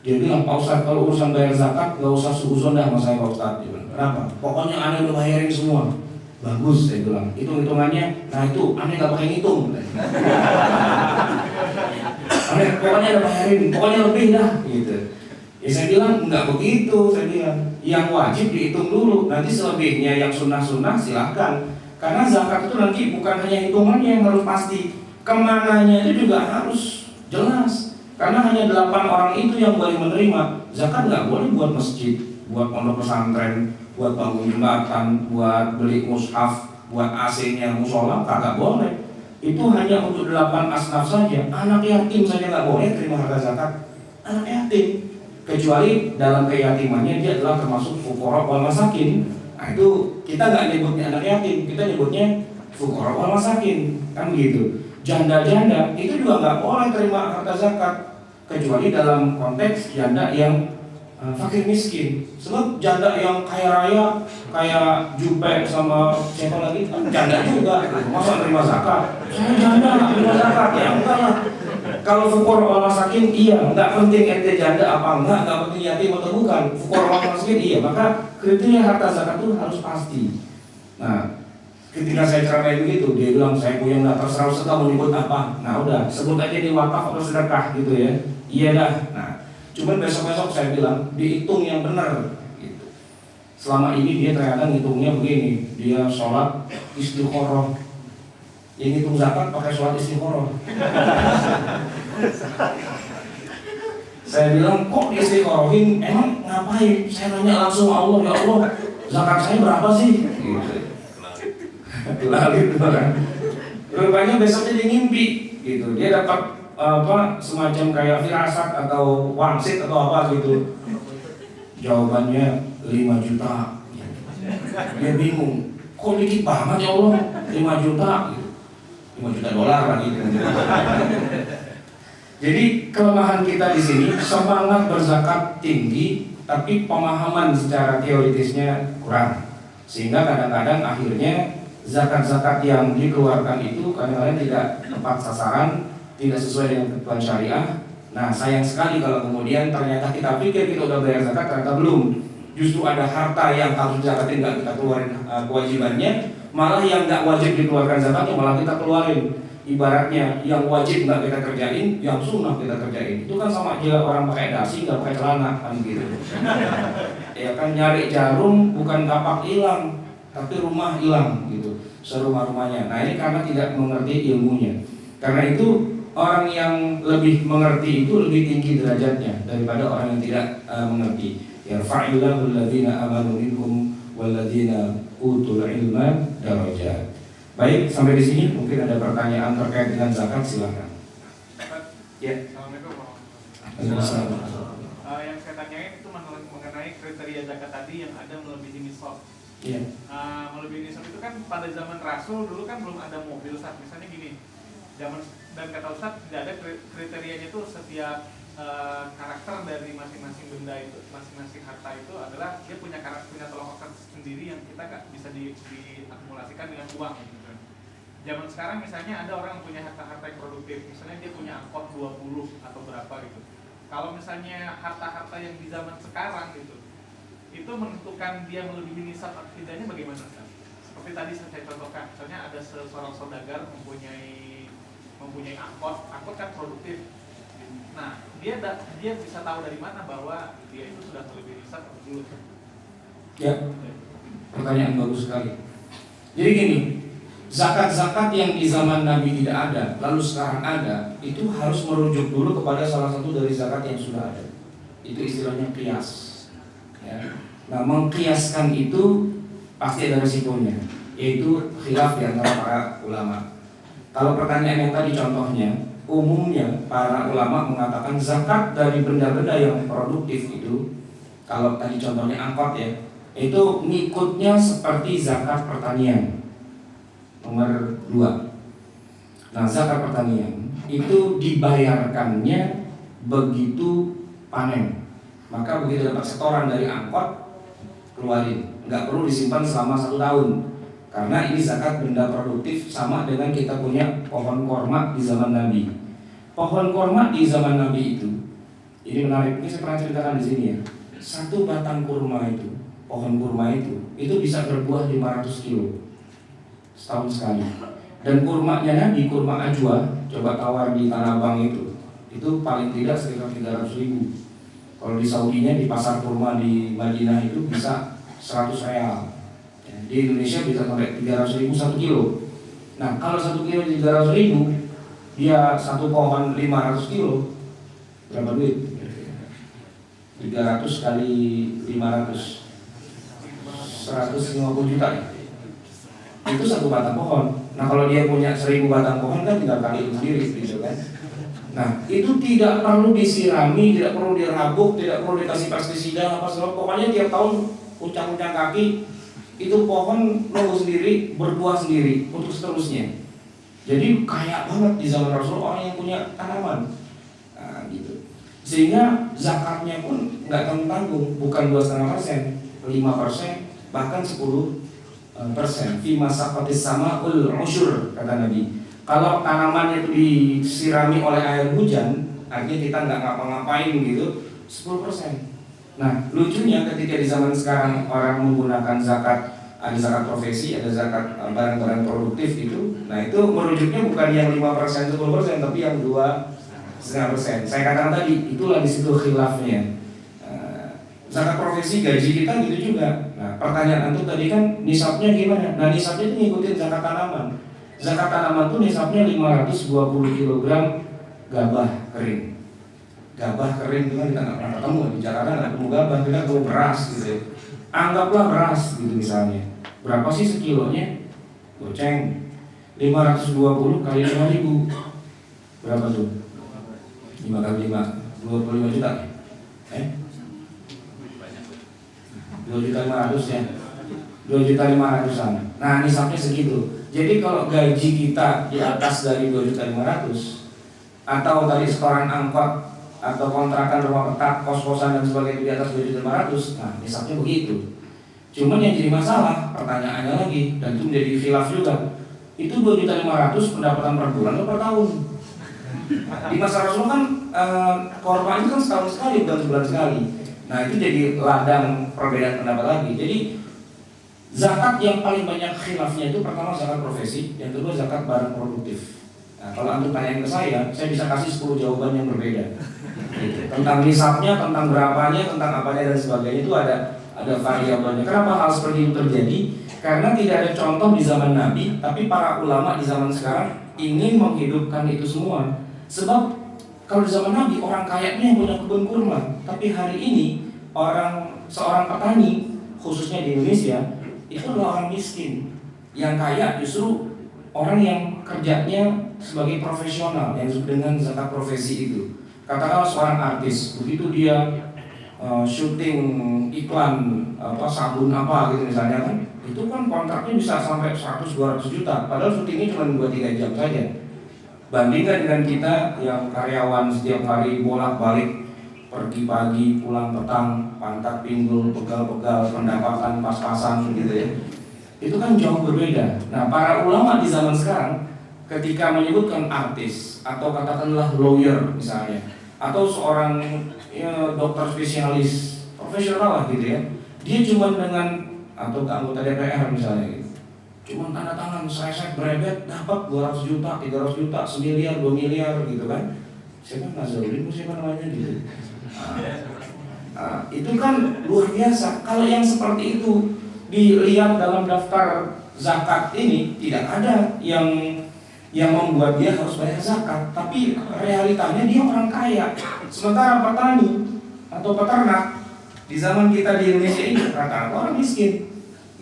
Dia bilang, Pak Ustadz kalau urusan bayar zakat gak usah suuzon dah sama saya Pak Ustadz. Dia bilang, kenapa? Pokoknya aneh udah bayarin semua. Bagus, saya bilang. Hitung-hitungannya, nah itu aneh gak pakai ngitung. Aneh, pokoknya udah bayarin, pokoknya lebih dah. Gitu. Ya saya bilang, enggak begitu, saya bilang. Yang wajib dihitung dulu, nanti selebihnya yang sunnah-sunnah silahkan. Karena zakat itu nanti bukan hanya hitungannya yang harus pasti, kemananya itu juga harus jelas. Karena hanya 8 orang itu yang boleh menerima. Zakat nggak boleh buat masjid, buat pondok pesantren, buat bangun jembatan, buat beli mushaf, buat AC-nya musola, kagak boleh. Itu hanya untuk 8 asnaf saja. Anak yatim saja nggak boleh terima harta zakat. Anak yatim, kecuali dalam keyatimannya dia adalah termasuk fuqara wal masakin. Nah itu kita nggak nyebutnya anak yatim, kita nyebutnya fuqara wal masakin, kan begitu. Janda-janda itu juga nggak boleh terima harta zakat, kecuali dalam konteks janda yang fakir miskin. Sebab janda yang kaya raya, kayak Jupe sama siapa lagi, kan janda juga, masa terima zakat? Saya janda terima zakat, ya enggak lah. Kalau fuqara wal masakin iya, enggak penting ente janda apa enggak penting yatim atau bukan. Fuqara wal masakin iya, maka kriteria harta zakat itu harus pasti. Nah, ketika saya ceramain begitu, dia bilang saya punya nggak terserah Ustaz mau nyebut apa. Nah udah, sebut aja di wakaf atau sedekah gitu ya. Iya dah. Nah, cuman besok-besok saya bilang dihitung yang benar. Gitu. Selama ini dia ternyata ngitungnya begini, dia sholat istikharah. Yang ngitung zakat pakai sholat istikharah. Saya bilang kok istiqorohin, emang ngapain? Saya nanya langsung Allah, ya Allah, zakat saya berapa sih? Gitu. Lalu itu kan, rupanya besoknya dia ngimpi, gitu. Dia dapat semacam kayak firasat atau wangsit atau apa gitu. Jawabannya 5 juta. Dia bingung, kok dikit banget ya Allah, 5 juta, gitu. 5 juta dolar lagi. Jadi kelemahan kita di sini semangat berzakat tinggi, tapi pemahaman secara teoritisnya kurang, sehingga kadang-kadang akhirnya zakat-zakat yang dikeluarkan itu kadang-kadang tidak tepat sasaran, tidak sesuai dengan ketentuan syariah. Nah sayang sekali kalau kemudian ternyata kita pikir kita udah bayar zakat, ternyata belum. Justru ada harta yang harus zakatin nggak kita keluarin kewajibannya, malah yang nggak wajib dikeluarkan zakatnya malah kita keluarin. Ibaratnya yang wajib nggak kita kerjain, yang sunnah kita kerjain. Itu kan sama aja orang pakai dasi nggak pakai celana kan gitu. Ya kan nyari jarum bukan kapak hilang, tapi rumah hilang gitu, serumah-rumahnya. Nah ini karena tidak mengerti ilmunya. Karena itu orang yang lebih mengerti itu lebih tinggi derajatnya daripada orang yang tidak mengerti. Yarfa'illahu alladziina aamanu minkum walladziina utul ilma darajat. Baik, sampai di sini mungkin ada pertanyaan terkait dengan zakat, silakan. Ya. Assalamualaikum. Yang saya tanyain itu mengenai kriteria zakat tadi yang ada melebihi nisab. Iya. Melebihi nisab itu kan pada zaman Rasul dulu kan belum ada mobil, Ustaz. Misalnya gini, zaman dan kata Ustaz tidak ada kriterianya itu setiap karakter dari masing-masing benda itu, masing-masing harta itu adalah dia punya tolok ukur sendiri yang kita nggak bisa diakumulasikan dengan uang gitu. Zaman sekarang misalnya ada orang yang punya harta-harta yang produktif, misalnya dia punya angkot 20 atau berapa gitu. Kalau misalnya harta-harta yang di zaman sekarang gitu, itu menentukan dia melebihi nisab atau tidaknya bagaimana kan? Seperti tadi saya contohkan, misalnya ada seorang saudagar mempunyai angkot kan produktif. Nah, dia bisa tahu dari mana bahwa dia itu sudah melebihi nisab atau belum? Ya, pertanyaan bagus sekali. Jadi gini, zakat-zakat yang di zaman Nabi tidak ada, lalu sekarang ada, itu harus merujuk dulu kepada salah satu dari zakat yang sudah ada. Itu istilahnya qiyas. Ya. Nah, mengkiaskan itu pasti ada resikonya, yaitu khilaf di antara para ulama. Kalau pertanyaan yang tadi contohnya, umumnya para ulama mengatakan zakat dari benda-benda yang produktif itu, kalau tadi contohnya angkot ya, itu ngikutnya seperti zakat pertanian. Nomor 2. Nah, zakat pertanian itu dibayarkannya begitu panen. Maka begitu dapat setoran dari angkot, keluarin, nggak perlu disimpan selama 1 tahun. Karena ini zakat benda produktif, sama dengan kita punya pohon korma di zaman Nabi. Pohon korma di zaman Nabi itu, ini menarik, ini saya pernah ceritakan di sini ya. 1 batang kurma itu, pohon kurma itu bisa berbuah 500 kilo setahun sekali. Dan kurmanya Nabi, kurma ajwa, coba tawar di Tanah Abang itu paling tidak sekitar 300 ribu. Kalau di Saudinya di pasar kurma di Madinah itu bisa 100 real. Di Indonesia bisa sampai 300 ribu 1 kilo. Nah kalau 1 kilo 300 ribu, dia 1 pohon 500 kilo, berapa duit? 300 kali 500, 150 juta ya? Itu 1 batang pohon. Nah kalau dia punya 1000 batang pohon kan tinggal kali sendiri gitu kan. Nah itu tidak perlu disirami, tidak perlu dirabuk, tidak perlu dikasih pestisida apa segala. Pokoknya tiap tahun uncang-uncang kaki itu pohon tumbuh sendiri, berbuah sendiri untuk seterusnya. Jadi kaya banget di zaman Rasul orang yang punya tanaman. Nah, gitu. Sehingga zakatnya pun nggak tanggung, bukan 2,5%, 5%, bahkan 10%. Fi masaqatis sama'ul usyur, kata Nabi. Kalau tanamannya itu disirami oleh air hujan, artinya kita nggak ngapa-ngapain gitu, 10%. Nah, lucunya ketika di zaman sekarang orang menggunakan zakat, ada zakat profesi, ada zakat barang-barang produktif itu. Nah, itu merujuknya bukan yang 5%, 10%, tapi yang 2,5%. Saya katakan tadi, itulah di situ khilafnya. Zakat profesi gaji kita gitu juga. Nah, pertanyaan itu tadi kan nisabnya gimana? Nah, nisabnya itu ngikutin zakat tanaman. Zakat tanaman itu nisabnya 520 kg gabah kering. Gabah kering itu kan kita nggak pernah ketemu di Jakarta, nggak ketemu gabah, kita ketemu beras gitu ya. Anggaplah beras gitu misalnya. Berapa sih sekilonya? Goceng 520 kali 5.000. Berapa tuh? 5 kali 5, 25 juta. 2.500.000 ya, 2.500.000-an. Nah nisabnya segitu. Jadi kalau gaji kita di atas dari 2.500.000, atau tadi setoran angkot atau kontrakan rumah petak, kos-kosan dan sebagainya di atas 2.500.000, nah nisabnya begitu. Cuman yang jadi masalah, pertanyaannya lagi, dan itu menjadi khilaf juga, itu 2.500.000 pendapatan per bulan atau per tahun? Di masa Rasul kan korban itu kan setahun sekali, bukan sebulan sekali. Nah itu jadi ladang perbedaan pendapat lagi. Jadi zakat yang paling banyak khilafnya itu pertama zakat profesi, yang kedua zakat barang produktif. Nah, kalau antum tanyain ke saya bisa kasih 10 jawaban yang berbeda. Gitu. Tentang nisabnya, tentang berapanya, tentang apanya dan sebagainya itu ada variabelnya. Kenapa hal seperti itu terjadi? Karena tidak ada contoh di zaman Nabi, tapi para ulama di zaman sekarang ingin menghidupkan itu semua. Sebab kalau di zaman Nabi orang kayanya yang punya kebun kurma, tapi hari ini seorang petani khususnya di Indonesia itu adalah orang miskin. Yang kaya justru orang yang kerjanya sebagai profesional yang dengan zakat profesi itu. Katakanlah seorang artis, begitu dia syuting iklan sabun apa gitu misalnya kan, itu kan kontraknya bisa sampai 100-200 juta, padahal syutingnya cuma 2-3 jam saja. Bandingkan dengan kita yang karyawan setiap hari bolak-balik, pergi pagi, pulang petang, pantat pinggul, pegal-pegal, pendapatan pas-pasan gitu ya. Itu kan jauh berbeda. Nah, para ulama di zaman sekarang ketika menyebutkan artis atau katakanlah lawyer misalnya, atau seorang dokter spesialis profesional lah gitu ya, dia cuma dengan atau anggota DPR misalnya gitu, cuma tanda tangan sesek berebet dapat 200 juta, 300 juta, 1 miliar, 2 miliar gitu kan. Siapa Nazarudin, siapa namanya gitu. Itu kan luar biasa. Kalau yang seperti itu dilihat dalam daftar zakat ini, tidak ada yang membuat dia harus bayar zakat, tapi realitanya dia orang kaya. Sementara petani atau peternak di zaman kita di Indonesia ini rata-rata orang miskin.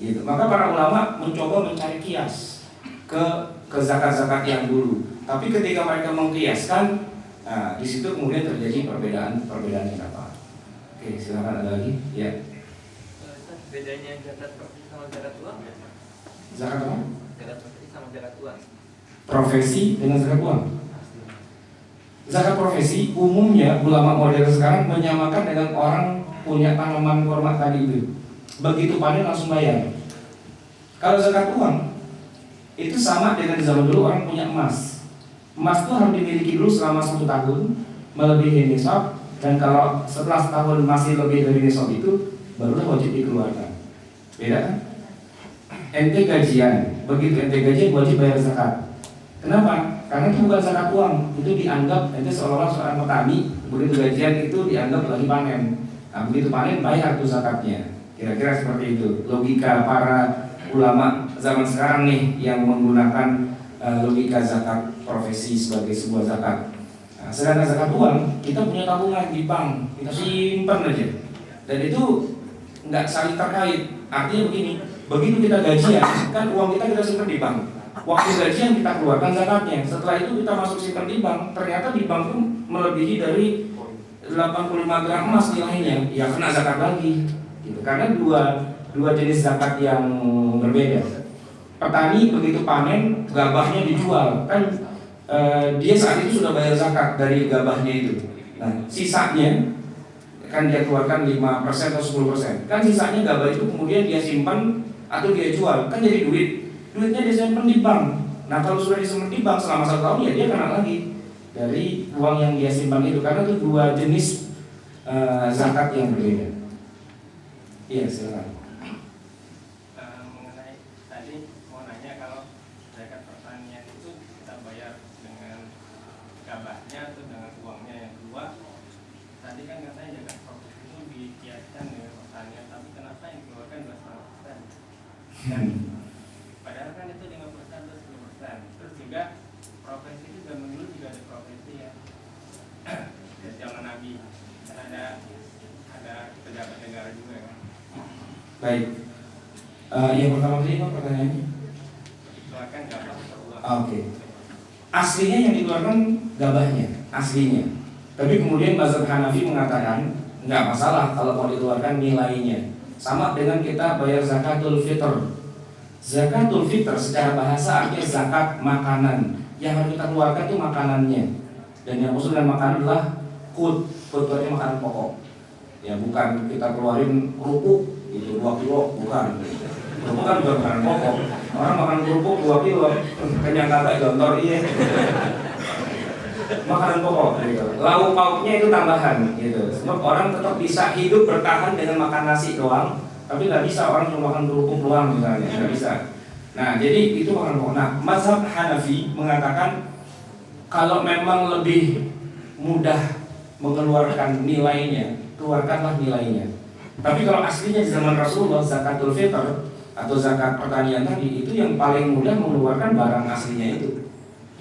Gitu. Maka para ulama mencoba mencari kias ke zakat-zakat yang dulu. Tapi ketika mereka mengkiaskan, nah, di situ kemudian terjadi perbedaan yang apa? Oke, silakan ada lagi. Ya. Bedanya zakat profesi sama zakat uang ya? Zakat apa? Zakat profesi sama zakat uang. Profesi dengan zakat uang. Zakat profesi umumnya ulama modern sekarang menyamakan dengan orang punya tanaman kurma tadi itu. Begitu panen langsung bayar. Kalau zakat uang itu sama dengan di zaman dulu orang punya emas. Emas itu harus dimiliki dulu selama 1 tahun melebihi nisab, dan kalau setelah setahun masih lebih dari nisab itu barulah wajib dikeluarkan. Beda kan? Ente gajian, begitu ente gajian wajib bayar zakat. Kenapa? Karena itu bukan zakat uang, itu dianggap ente seolah-olah seorang petani, begitu gajian itu dianggap lagi panen. Nah, begitu panen bayar tuh zakatnya. Kira-kira seperti itu logika para ulama zaman sekarang nih yang menggunakan logika zakat profesi sebagai sebuah zakat. Nah, sedangkan zakat uang kita punya tabungan di bank, kita simpan aja, dan itu nggak saling terkait. Artinya begini, begitu kita gajian kan uang kita simpan di bank. Waktu gajian kita keluarkan zakatnya. Setelah itu kita masuk simpan di bank. Ternyata di bank itu melebihi dari 85 gram emas nilainya, ya kena zakat lagi. Gitu. Karena dua jenis zakat yang berbeda. Petani begitu panen gabahnya dijual kan, dia saat itu sudah bayar zakat dari gabahnya itu. Nah sisanya kan dia keluarkan 5% atau 10%. Kan sisanya gabah itu kemudian dia simpan atau dia jual, kan jadi duitnya dia simpan di bank. Nah kalau sudah disimpan di bank selama 1 tahun ya dia kena lagi dari uang yang dia simpan itu, karena itu dua jenis zakat yang berbeda. Iya silakan. Mengenai tadi mau nanya, kalau zakat pertanian itu kita bayar dengan gabahnya atau dengan uangnya. Yang kedua, tadi kan katanya zakat profesi itu dikiaskan dengan pertanian, tapi kenapa yang dikeluarkan 2,5%? Padahal kan itu 5% atau 10%. Terus juga profesi itu zaman dulu juga ada profesi ya. Dari zaman Nabi ada pejabat negara juga kan. Baik. Yang pertama tadi apa pertanyaannya? Dikeluarkan gabah atau uang. Oke. Aslinya yang dikeluarkan gabahnya, aslinya. Tapi kemudian mazhab Hanafi mengatakan nggak masalah kalau mau dikeluarkan nilainya. Sama dengan kita bayar zakatul fitr. Zakatul fitr secara bahasa artinya zakat makanan. Yang harus kita keluarkan itu makanannya. Dan yang maksud dengan makanan adalah kut artinya makanan pokok. Ya bukan kita keluarin kerupuk itu 2 kilo, bukan. Kerupuk kan bukan makanan pokok. Orang makan kerupuk 2 kilo, kenyang kagak jontor, iya. Makanan pokok gitu. Lauk pauknya itu tambahan gitu. Sebab orang tetap bisa hidup bertahan dengan makan nasi doang, tapi nggak bisa orang cuma makan kerupuk doang misalnya, nggak bisa. Nah jadi itu makan pokok. Nah mazhab Hanafi mengatakan kalau memang lebih mudah mengeluarkan nilainya, keluarkanlah nilainya. Tapi kalau aslinya di zaman Rasulullah zakatul fitr atau zakat pertanian tadi itu yang paling mudah mengeluarkan barang aslinya itu.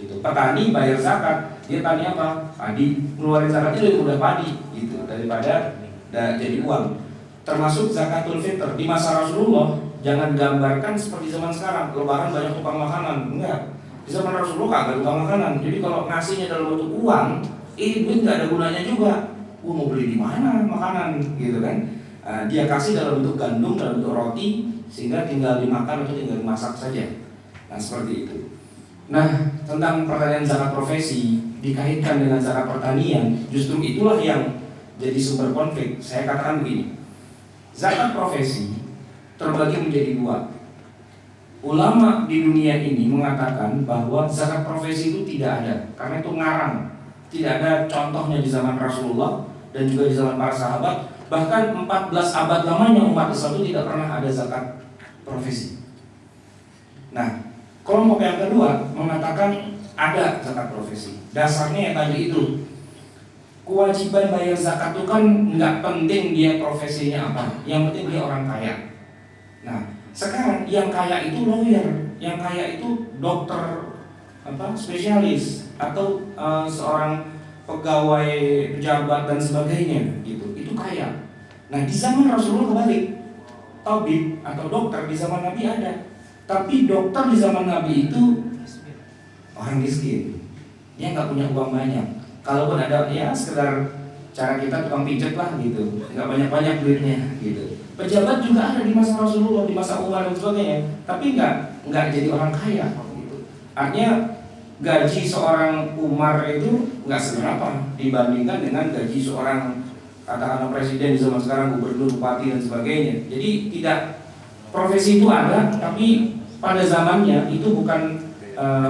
Gitu. Petani bayar zakat, dia tani apa? Padi. Mengeluarkan zakatnya lebih mudah padi gitu daripada jadi uang. Termasuk zakatul fitr di masa Rasulullah jangan gambarkan seperti zaman sekarang, lebaran banyak tukang makanan. Enggak. Di zaman Rasulullah kagak tukang makanan. Jadi kalau ngasihnya dalam bentuk uang, ini duit nggak ada gunanya juga. Mau beli di mana makanan gitu kan? Dia kasih dalam bentuk gandum, dalam bentuk roti, sehingga tinggal dimakan atau tinggal dimasak saja. Nah seperti itu. Nah tentang pertanyaan zakat profesi dikaitkan dengan zakat pertanian, justru itulah yang jadi sumber konflik. Saya katakan begini, zakat profesi terbagi menjadi 2. Ulama di dunia ini mengatakan bahwa zakat profesi itu tidak ada, karena itu ngarang. Tidak ada contohnya di zaman Rasulullah dan juga di zaman para sahabat. Bahkan 14 abad lamanya umat Islam itu tidak pernah ada zakat profesi. Nah, kelompok yang kedua mengatakan ada zakat profesi. Dasarnya yang tadi itu, kewajiban bayar zakat itu kan nggak penting dia profesinya apa, yang penting dia orang kaya. Nah, sekarang yang kaya itu lawyer, yang kaya itu dokter spesialis atau seorang pegawai pejabat dan sebagainya gitu. Itu kaya. Nah di zaman Rasulullah kebalik, tabib atau dokter di zaman Nabi ada, tapi dokter di zaman Nabi itu orang miskin, dia nggak punya uang banyak. Kalaupun ada ya sekedar cara kita tukang pijet lah gitu, nggak banyak duitnya gitu. Pejabat juga ada di masa Rasulullah, di masa Umar dan sebagainya, tapi nggak jadi orang kaya gitu. Artinya gaji seorang Umar itu nggak seberapa dibandingkan dengan gaji seorang katakanlah presiden di zaman sekarang, gubernur, bupati dan sebagainya. Jadi tidak, profesi itu ada, tapi pada zamannya itu bukan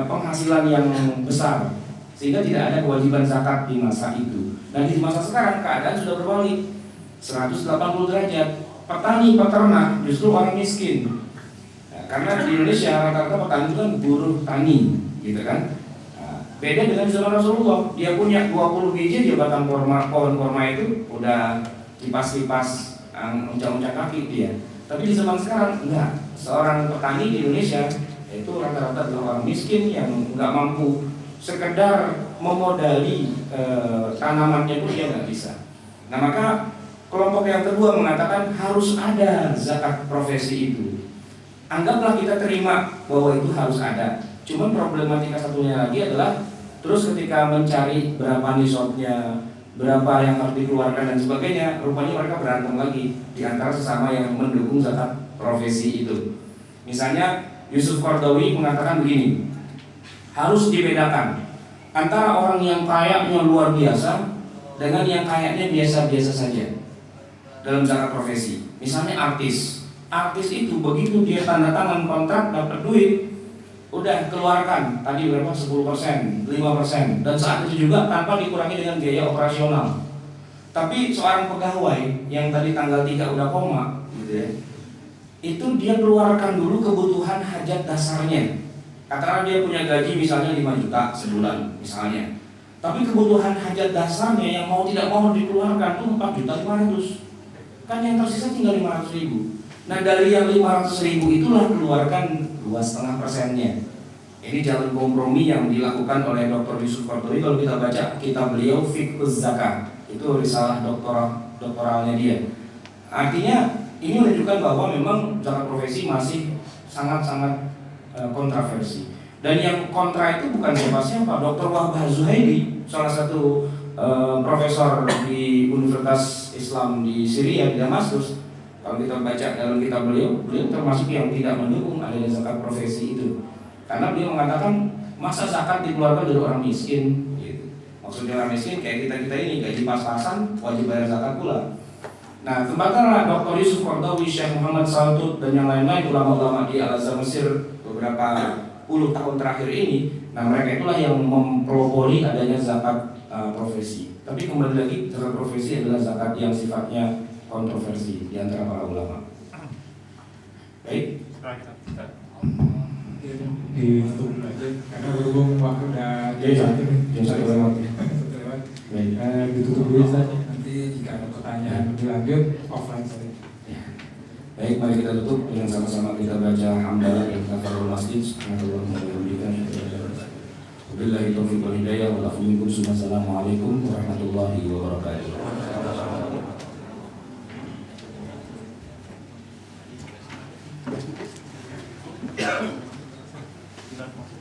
penghasilan yang besar, sehingga tidak ada kewajiban zakat di masa itu. Nah di masa sekarang keadaan sudah berbalik 180 derajat. Petani peternak justru orang miskin. Nah, karena di Indonesia rata-rata petani itu kan buruh tani, gitu kan. Nah, beda dengan zaman Rasulullah, dia punya 20 biji dia batang pohon korma itu udah kipas-kipas uncak-uncak kaki dia. Tapi di zaman sekarang enggak. Seorang petani di Indonesia itu rata-rata adalah orang miskin yang nggak mampu sekedar memodali tanamannya pun dia nggak bisa. Nah maka kelompok yang kedua mengatakan harus ada zakat profesi itu. Anggaplah kita terima bahwa itu harus ada. Cuman problematika satunya lagi adalah terus ketika mencari berapa nisabnya, berapa yang harus dikeluarkan dan sebagainya, rupanya mereka berantem lagi di antara sesama yang mendukung zakat profesi itu. Misalnya Yusuf Qaradawi mengatakan begini, harus dibedakan antara orang yang kayanya luar biasa dengan yang kayaknya biasa-biasa saja dalam zakat profesi. Misalnya artis itu begitu dia tanda tangan kontrak dapat duit, udah keluarkan tadi berapa 10%, 5%, dan saat itu juga tanpa dikurangi dengan biaya operasional. Tapi seorang pegawai yang tadi tanggal 3 udah koma, gitu ya, itu dia keluarkan dulu kebutuhan hajat dasarnya. Katakanlah dia punya gaji misalnya 5 juta sebulan misalnya, tapi kebutuhan hajat dasarnya yang mau tidak mau dikeluarkan tuh 4.500.000. Kan yang tersisa tinggal 500.000. Nah dari yang 500.000 itulah keluarkan 2,5%-nya. Ini jalan kompromi yang dilakukan oleh Dr. Yusuf Qaradawi. Kalau kita baca kitab beliau Fiqhuz Zakah, itu risalah doktoralnya dia. Artinya ini menunjukkan bahwa memang zakat profesi masih sangat-sangat kontroversi. Dan yang kontra itu bukan siapa-siapa, Dr. Wahbah Zuhaili, salah satu profesor di Universitas Islam di Syria, di Damaskus. Kalau kita baca dalam kitab beliau termasuk yang tidak mendukung adanya zakat profesi itu. Karena beliau mengatakan masa zakat dikeluarkan dari orang miskin gitu. Maksudnya orang miskin kayak kita ini gaji pas-pasan wajib bayar zakat pula. Nah, tempatkanlah Dr. Yusuf Qaradawi, Syekh Muhammad Saltut dan yang lain-lain ulama-ulama di Al-Azhar Mesir beberapa puluh tahun terakhir ini. Nah, mereka itulah yang mempelopori adanya zakat profesi. Tapi kembali lagi, zakat profesi adalah zakat yang sifatnya kontroversi di antara para ulama. Baik. Ditutup aja karena berhubung waktu udah jam 1 lewat. Baik, ditutup dulu saja. Nanti jika ada pertanyaan lebih lanjut offline saja. Baik, mari kita tutup dengan sama-sama kita baca hamdalah dan kafarul masjid. Wabillahi taufiq wal hidayah wal afu minkum. Assalamualaikum warahmatullahi wabarakatuh.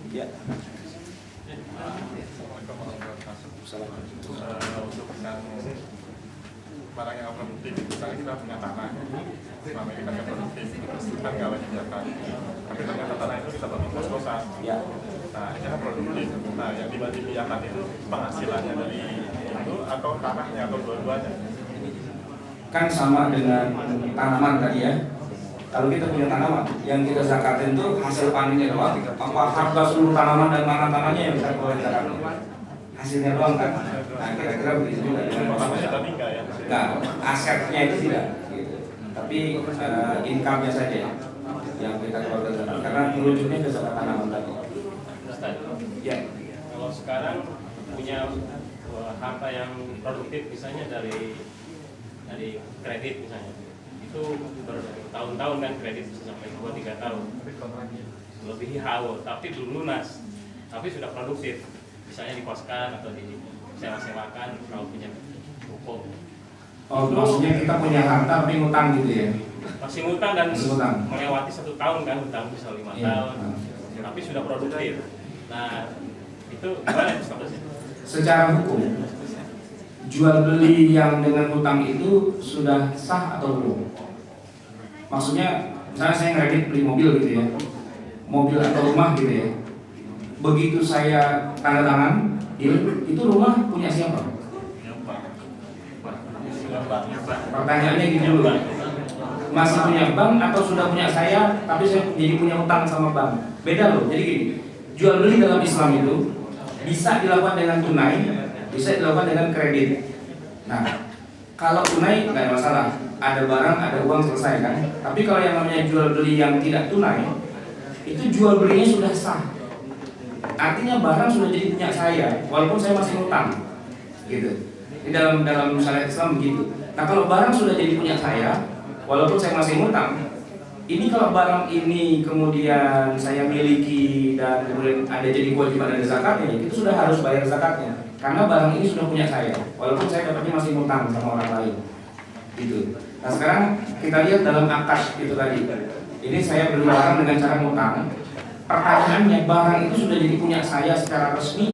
Ya. Untuk yang barang yang produktif, misalnya kita punya tanah, selama ini kan nggak produktif, kan nggak wajib zakat. Tapi ternyata tanah itu kita bangun kos-kosan. Ya. Nah ini kan produktif. Nah yang dibagi zakat itu penghasilannya dari itu atau tanahnya atau dua-duanya? Kan sama dengan tanaman tadi ya. Kalau kita punya tanaman, yang kita zakatin itu hasil panennya doang. Apa harga seluruh tanaman dan tanahnya yang kita keluarin zakat? Hasilnya doang kan? Nah kira-kira begitu juga dengan Tanahnya tadi enggak ya? Enggak, asetnya itu tidak. Gitu. Tapi income-nya saja yang kita keluarkan zakat. Karena merujuknya ke zakat tanaman tadi. Ya. Kalau sekarang punya harta yang produktif misalnya dari kredit misalnya, itu bertahun-tahun kan kredit bisa sampai 2-3 tahun lebih haul, tapi belum lunas, tapi sudah produktif, misalnya dikoskan atau disewa-sewakan kalau punya ruko. Oh, maksudnya kita punya harta tapi ngutang gitu ya? Masih ngutang dan Masih ngutang. melewati 1 tahun kan, hutang bisa 5 Iya. tahun, tapi sudah produktif. Nah itu gimana statusnya? Secara hukum, jual beli yang dengan hutang itu sudah sah atau belum? Maksudnya, misalnya saya kredit beli mobil gitu ya, mobil atau rumah gitu ya. begitu saya tanda tangan, itu rumah punya siapa? Pertanyaannya gitu dulu. Masih punya bank atau sudah punya saya, tapi saya jadi punya utang sama bank? Beda loh. Jadi gini, jual beli dalam Islam itu bisa dilakukan dengan tunai, bisa dilakukan dengan kredit. Nah, kalau tunai nggak ada masalah, ada barang, ada uang, selesai kan. Tapi kalau yang namanya jual beli yang tidak tunai, itu jual belinya sudah sah. Artinya barang sudah jadi punya saya, walaupun saya masih utang, gitu. Di dalam syariat Islam begitu. Nah, kalau barang sudah jadi punya saya, walaupun saya masih utang, ini kalau barang ini kemudian saya miliki dan kemudian ada jadi kewajiban ada zakatnya, itu sudah harus bayar zakatnya. Karena barang ini sudah punya saya, walaupun saya dapatnya masih utang sama orang lain, gitu. Nah, sekarang kita lihat dalam akad itu tadi. Ini saya beli barang dengan cara utang. Pertanyaannya, barang itu sudah jadi punya saya secara resmi